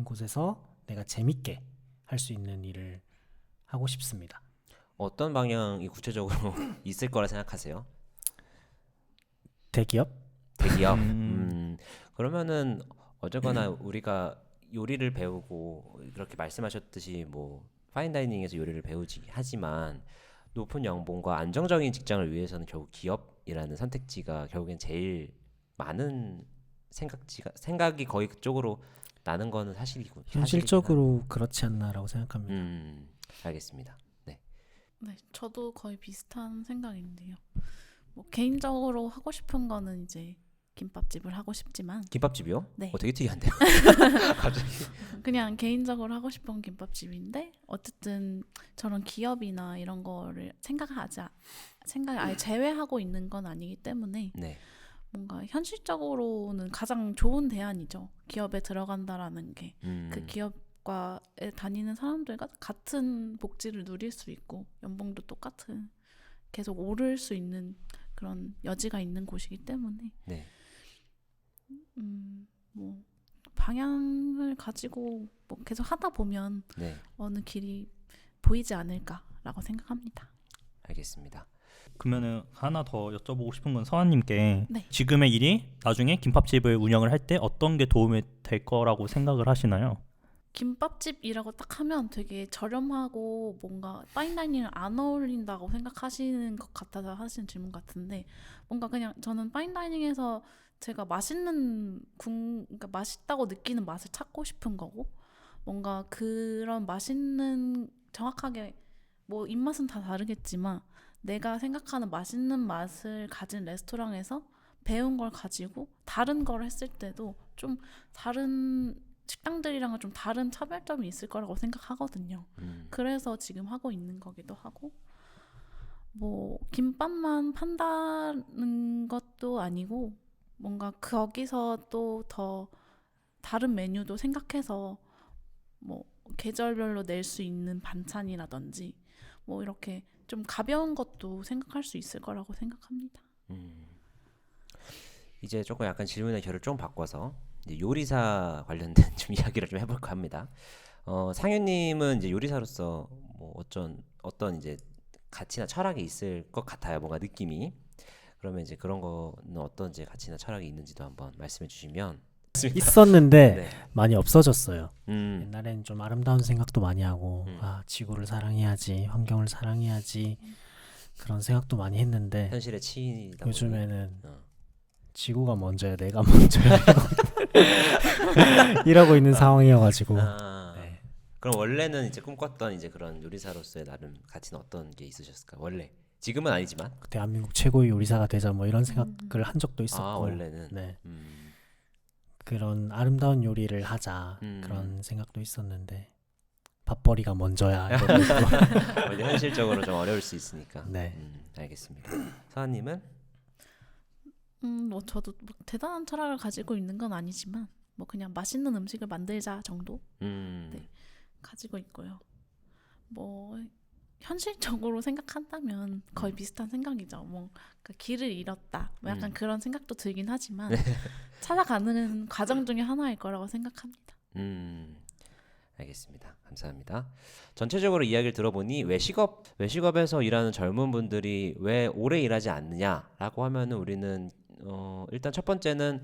곳에서 내가 재밌게 할 수 있는 일을 하고 싶습니다. 어떤 방향이 구체적으로 있을 거라 생각하세요? 대기업? 대기업. 그러면은 어쨌거나 우리가 요리를 배우고 그렇게 말씀하셨듯이 뭐 파인다이닝에서 요리를 배우지 하지만 높은 연봉과 안정적인 직장을 위해서는 결국 기업이라는 선택지가 결국엔 제일 많은 생각이 거의 그쪽으로 나는 거는 사실이고 현실적으로 그렇지 않나라고 생각합니다. 알겠습니다. 네. 네, 저도 거의 비슷한 생각인데요. 뭐 개인적으로 하고 싶은 거는 이제 김밥집을 하고 싶지만 김밥집이요? 네. 되게 특이한데요. 갑자기. 그냥 개인적으로 하고 싶은 김밥집인데 어쨌든 저런 기업이나 이런 거를 생각을 아예 제외하고 있는 건 아니기 때문에 네. 뭔가 현실적으로는 가장 좋은 대안이죠. 기업에 들어간다라는 게 그 기업과에 다니는 사람들과 같은 복지를 누릴 수 있고 연봉도 똑같은 계속 오를 수 있는 그런 여지가 있는 곳이기 때문에 네. 뭐 방향을 가지고 뭐 계속 하다 보면 네. 어느 길이 보이지 않을까라고 생각합니다. 알겠습니다. 그러면은 하나 더 여쭤보고 싶은 건 서한님께 네. 지금의 일이 나중에 김밥집을 운영을 할 때 어떤 게 도움이 될 거라고 생각을 하시나요? 김밥집이라고 딱 하면 되게 저렴하고 뭔가 파인다이닝을 안 어울린다고 생각하시는 것 같아서 하시는 질문 같은데 뭔가 그냥 저는 파인다이닝에서 제가 그러니까 맛있다고 느끼는 맛을 찾고 싶은 거고 뭔가 그런 맛있는 정확하게 뭐 입맛은 다 다르겠지만 내가 생각하는 맛있는 맛을 가진 레스토랑에서 배운 걸 가지고 다른 걸 했을 때도 좀 다른 식당들이랑은 좀 다른 차별점이 있을 거라고 생각하거든요. 그래서 지금 하고 있는 거기도 하고 뭐 김밥만 판다는 것도 아니고 뭔가 거기서 또 더 다른 메뉴도 생각해서 뭐 계절별로 낼 수 있는 반찬이라든지 뭐 이렇게 좀 가벼운 것도 생각할 수 있을 거라고 생각합니다. 이제 조금 약간 질문의 결을 좀 바꿔서 이제 요리사 관련된 좀 이야기를 좀 해볼까 합니다. 상윤님은 이제 요리사로서 뭐 어떤 이제 가치나 철학이 있을 것 같아요. 뭔가 느낌이. 그러면 이제 그런 거는 어떤 이제 가치나 철학이 있는지도 한번 말씀해 주시면. 있었는데 네. 많이 없어졌어요. 음. 옛날에는 좀 아름다운 생각도 많이 하고 지구를 사랑해야지, 환경을 사랑해야지 그런 생각도 많이 했는데 현실에 치이다 요즘에는 보니. 지구가 먼저야 내가 먼저야 이러고 있는 상황이어가지고 네. 그럼 원래는 이제 꿈꿨던 이제 그런 요리사로서의 나름 가치는 어떤 게 있으셨을까요? 원래 지금은 아니지만. 대한민국 최고의 요리사가 되자 뭐 이런 생각을 한 적도 있었고 원래는. 네. 그런 아름다운 요리를 하자 그런 생각도 있었는데 밥벌이가 먼저야 이러고 있고. 원래 현실적으로 좀 어려울 수 있으니까. 네. 알겠습니다. 서한님은? 뭐 저도 뭐 대단한 철학을 가지고 있는 건 아니지만 뭐 그냥 맛있는 음식을 만들자 정도 네, 가지고 있고요. 뭐 현실적으로 생각한다면 거의 비슷한 생각이죠. 뭐 그 길을 잃었다. 뭐 약간 그런 생각도 들긴 하지만 찾아가는 과정 중에 하나일 거라고 생각합니다. 알겠습니다. 감사합니다. 전체적으로 이야기를 들어보니 외식업에서 일하는 젊은 분들이 왜 오래 일하지 않느냐라고 하면은 우리는 일단 첫 번째는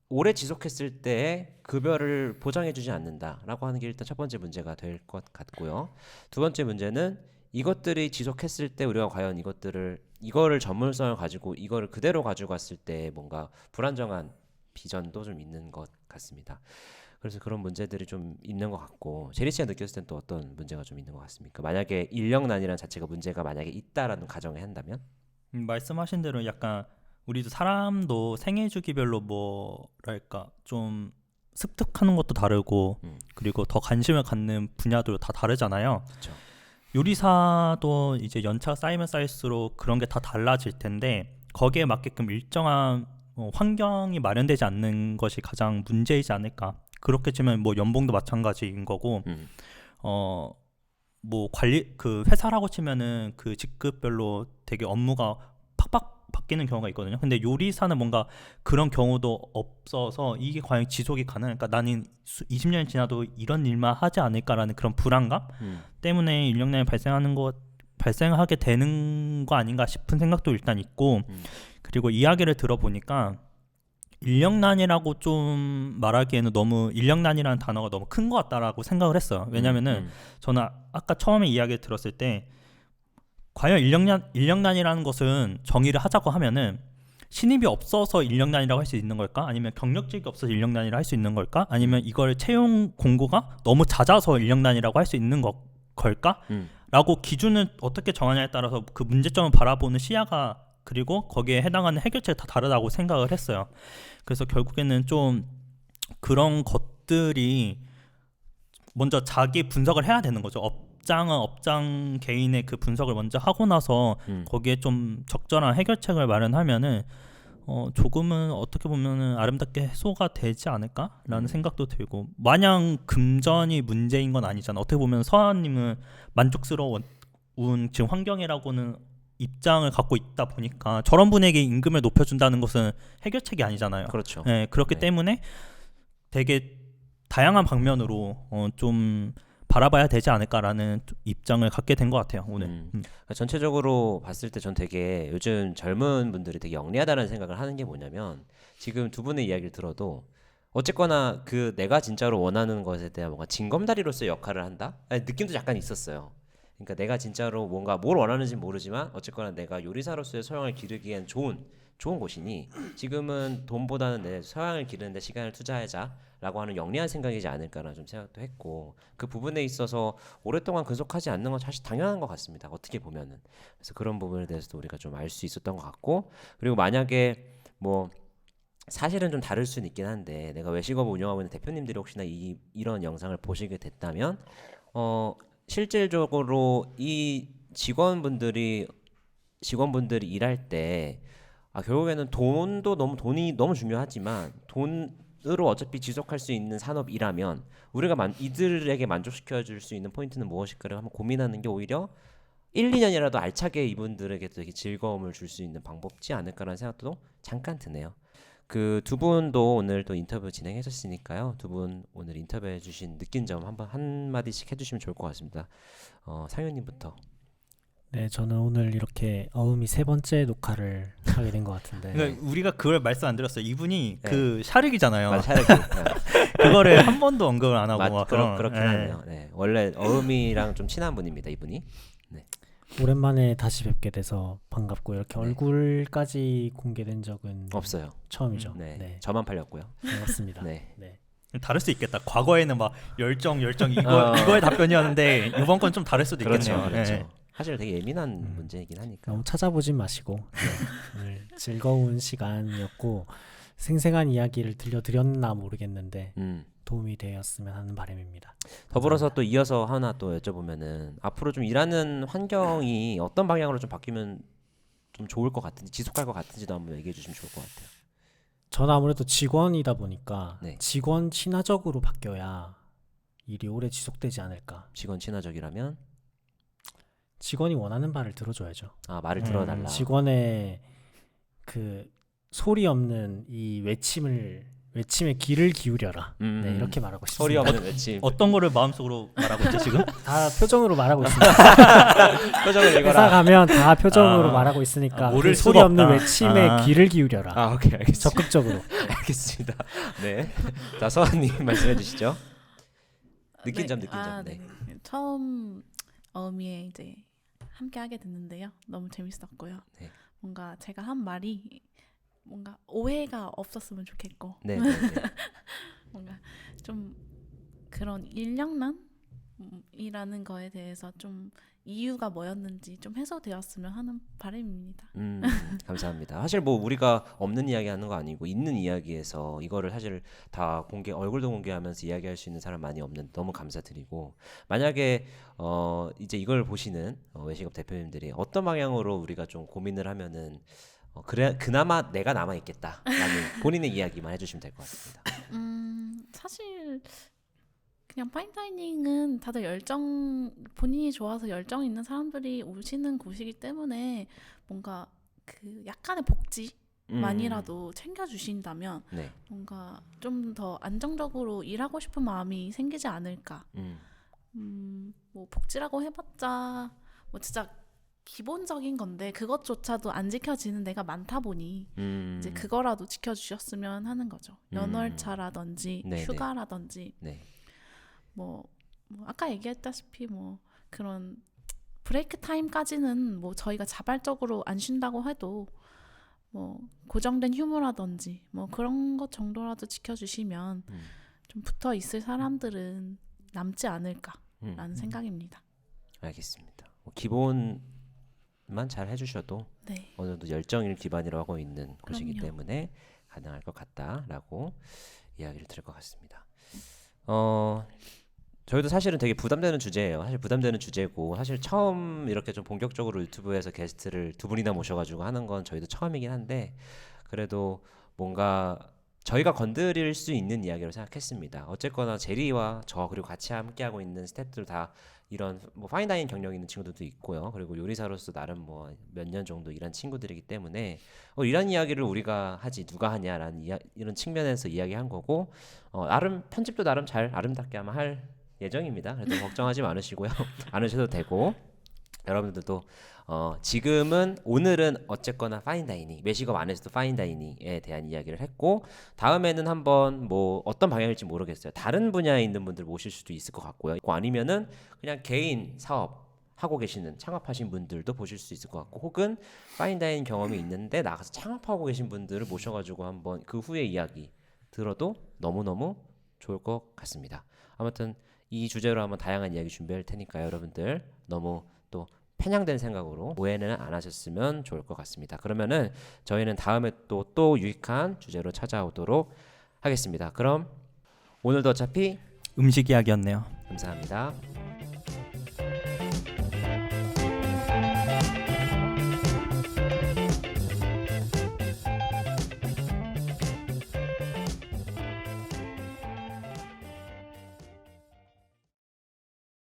오래 지속했을 때 급여를 보장해주지 않는다라고 하는 게 일단 첫 번째 문제가 될 것 같고요. 두 번째 문제는 이것들이 지속했을 때 우리가 과연 이거를 전문성을 가지고 이거를 그대로 가지고 갔을 때 뭔가 불안정한 비전도 좀 있는 것 같습니다. 그래서 그런 문제들이 좀 있는 것 같고 제리 씨가 느꼈을 땐 또 어떤 문제가 좀 있는 것 같습니까? 만약에 인력난이라는 자체가 문제가 만약에 있다라는 가정을 한다면? 말씀하신 대로 약간 우리도 사람도 생애 주기별로 뭐랄까 좀 습득하는 것도 다르고 그리고 더 관심을 갖는 분야도 다 다르잖아요. 그렇죠. 요리사도 이제 연차가 쌓이면 쌓일수록 그런 게 다 달라질 텐데 거기에 맞게끔 일정한 환경이 마련되지 않는 것이 가장 문제이지 않을까. 그렇게 치면 뭐 연봉도 마찬가지인 거고 뭐 그 회사라고 치면은 그 직급별로 되게 업무가 팍팍 바뀌는 경우가 있거든요. 근데 요리사는 뭔가 그런 경우도 없어서 이게 과연 지속이 가능할까? 나는 20년이 지나도 이런 일만 하지 않을까라는 그런 불안감 때문에 인력난이 발생하게 되는 거 아닌가 싶은 생각도 일단 있고 그리고 이야기를 들어보니까 인력난이라고 좀 말하기에는 너무 인력난이라는 단어가 너무 큰 것 같다라고 생각을 했어요. 왜냐면은 저는 아까 처음에 이야기를 들었을 때 과연 인력난이라는 것은 정의를 하자고 하면은 신입이 없어서 인력난이라고 할 수 있는 걸까? 아니면 경력직이 없어서 인력난이라고 할 수 있는 걸까? 아니면 이걸 채용 공고가 너무 잦아서 인력난이라고 할 수 있는 걸까? 라고 기준을 어떻게 정하냐에 따라서 그 문제점을 바라보는 시야가 그리고 거기에 해당하는 해결책이 다 다르다고 생각을 했어요. 그래서 결국에는 좀 그런 것들이 먼저 자기 분석을 해야 되는 거죠. 업장은 업장 개인의 그 분석을 먼저 하고 나서 거기에 좀 적절한 해결책을 마련하면은 조금은 어떻게 보면은 아름답게 해소가 되지 않을까라는 생각도 들고, 마냥 금전이 문제인 건 아니잖아. 어떻게 보면 서하님은 만족스러운 지금 환경이라고는 입장을 갖고 있다 보니까 저런 분에게 임금을 높여준다는 것은 해결책이 아니잖아요. 그렇죠. 네, 그렇기 네. 때문에 되게 다양한 방면으로 좀 바라봐야 되지 않을까라는 입장을 갖게 된 것 같아요 오늘. 그러니까 전체적으로 봤을 때 전 되게 요즘 젊은 분들이 되게 영리하다는 생각을 하는 게 뭐냐면, 지금 두 분의 이야기를 들어도 어쨌거나 그 내가 진짜로 원하는 것에 대한 뭔가 징검다리로서의 역할을 한다? 아니, 느낌도 약간 있었어요. 그러니까 내가 진짜로 뭔가 뭘 원하는지 모르지만 어쨌거나 내가 요리사로서의 소양을 기르기엔 좋은 곳이니 지금은 돈보다는 내 소양을 기르는 데 시간을 투자하자라고 하는 영리한 생각이지 않을까라는 좀 생각도 했고, 그 부분에 있어서 오랫동안 근속하지 않는 건 사실 당연한 것 같습니다. 어떻게 보면은. 그래서 그런 부분에 대해서도 우리가 좀 알 수 있었던 것 같고, 그리고 만약에 뭐 사실은 좀 다를 수는 있긴 한데 내가 외식업을 운영하고 있는 대표님들이 혹시나 이런 영상을 보시게 됐다면 실질적으로 이 직원분들이 일할 때 결국에는 돈이 너무 중요하지만 돈으로 어차피 지속할 수 있는 산업이라면 우리가 이들에게 만족시켜 줄 수 있는 포인트는 무엇일까를 한번 고민하는 게 오히려 1, 2년이라도 알차게 이분들에게 되게 즐거움을 줄 수 있는 방법지 않을까라는 생각도 잠깐 드네요. 그 두 분도 오늘 또 인터뷰 진행하셨으니까요. 두 분 오늘 인터뷰해 주신 느낀 점 한번 한마디씩 해주시면 좋을 것 같습니다. 상현님부터. 네, 저는 오늘 이렇게 어음이 3번째 녹화를 하게 된 것 같은데 그러니까 우리가 그걸 말씀 안 드렸어요. 이분이 네. 그 샤르기잖아요. 맞아, 그거를 한 번도 언급을 안 하고 막 그렇긴 네. 하네요. 네. 원래 어음이랑 좀 친한 분입니다, 이분이. 오랜만에 다시 뵙게 돼서 반갑고, 이렇게 네. 얼굴까지 공개된 적은 없어요. 처음이죠. 네. 네, 저만 팔렸고요. 반갑습니다. 네. 네. 다를 수 있겠다. 과거에는 막 열정 이거의 답변이었는데 이번 건 좀 다를 수도 그렇죠, 있겠네요. 그렇죠. 네. 사실 되게 예민한 문제이긴 하니까. 너무 찾아보진 마시고 오늘 즐거운 시간이었고 생생한 이야기를 들려드렸나 모르겠는데 도움이 되었으면 하는 바람입니다. 더불어서 또 이어서 하나 또 여쭤보면은 앞으로 좀 일하는 환경이 어떤 방향으로 좀 바뀌면 좀 좋을 것 같은지, 지속할 것 같은지도 한번 얘기해 주시면 좋을 것 같아요. 저는 아무래도 직원이다 보니까 네. 직원 친화적으로 바뀌어야 일이 오래 지속되지 않을까. 직원 친화적이라면 직원이 원하는 바를 들어줘야죠. 말을 들어달라. 직원의 그 소리 없는 이 외침에 귀를 기울여라. 네, 이렇게 말하고 싶습니다. 소리 없는 외침. 어떤 거를 마음속으로 말하고 있죠 지금? 다 표정으로 말하고 있습니다. 표정을 회사 읽어라. 가면 다 표정으로 말하고 있으니까 모를 그 소리 수가 없는 없다. 외침에 귀를 기울여라. 오케이, 알겠습니다. 적극적으로. 알겠습니다. 네. 자, 서한님 말씀해 주시죠. 느낀 점. 네. 네. 처음 어미에 이제 함께 하게 됐는데요. 너무 재밌었고요. 네. 뭔가 제가 한 말이 뭔가 오해가 없었으면 좋겠고, 네. 뭔가 좀 그런 인력난이라는 거에 대해서 좀 이유가 뭐였는지 좀 해소되었으면 하는 바람입니다. 감사합니다. 사실 뭐 우리가 없는 이야기 하는 거 아니고 있는 이야기에서 이거를 사실 다 얼굴도 공개하면서 이야기할 수 있는 사람 많이 없는, 너무 감사드리고, 만약에 이제 이걸 보시는 외식업 대표님들이 어떤 방향으로 우리가 좀 고민을 하면은 그래 그나마 내가 남아 있겠다라는 본인의 이야기만 해주시면 될 것 같습니다. 사실 그냥 파인다이닝은 다들 본인이 좋아서 열정 있는 사람들이 오시는 곳이기 때문에 뭔가 그 약간의 복지만이라도 챙겨주신다면 네. 뭔가 좀 더 안정적으로 일하고 싶은 마음이 생기지 않을까. 뭐 복지라고 해봤자 뭐 진짜 기본적인 건데 그것조차도 안 지켜지는 데가 많다 보니 이제 그거라도 지켜주셨으면 하는 거죠. 연월차라든지 네네. 휴가라든지 네. 뭐 아까 얘기했다시피 뭐 그런 브레이크 타임까지는 뭐 저희가 자발적으로 안 쉰다고 해도 뭐 고정된 휴무라든지 뭐 그런 것 정도라도 지켜주시면 좀 붙어 있을 사람들은 남지 않을까라는 생각입니다. 알겠습니다. 뭐 기본만 잘 해주셔도 네. 어느 정도 열정을 기반으로 하고 있는 곳이기 그럼요. 때문에 가능할 것 같다라고 이야기를 들을 것 같습니다. 저희도 사실은 되게 부담되는 주제예요. 사실 부담되는 주제고 사실 처음 이렇게 좀 본격적으로 유튜브에서 게스트를 두 분이나 모셔가지고 하는 건 저희도 처음이긴 한데 그래도 뭔가 저희가 건드릴 수 있는 이야기로 생각했습니다. 어쨌거나 제리와 저 그리고 같이 함께하고 있는 스태프들 다 이런 뭐 파인다이닝 경력 있는 친구들도 있고요. 그리고 요리사로서 나름 뭐 몇 년 정도 일한 친구들이기 때문에 이런 이야기를 우리가 하지 누가 하냐라는 이런 측면에서 이야기한 거고 나름 편집도 나름 잘 아름답게 아마 할 예정입니다. 그래도 걱정하지 않으시고요. 않으셔도 되고 여러분들도 지금은 오늘은 어쨌거나 파인다이닝 외식업 안에서도 파인다이닝에 대한 이야기를 했고 다음에는 한번 뭐 어떤 방향일지 모르겠어요. 다른 분야에 있는 분들 모실 수도 있을 것 같고요. 아니면은 그냥 개인 사업 하고 계시는 창업하신 분들도 보실 수 있을 것 같고 혹은 파인다이닝 경험이 있는데 나가서 창업하고 계신 분들을 모셔가지고 한번 그 후의 이야기 들어도 너무너무 좋을 것 같습니다. 아무튼 이 주제로 한번 다양한 이야기 준비할 테니까 여러분들 너무 또 편향된 생각으로 오해는 안 하셨으면 좋을 것 같습니다. 그러면은 저희는 다음에 또 유익한 주제로 찾아오도록 하겠습니다. 그럼 오늘도 어차피 음식 이야기였네요. 감사합니다.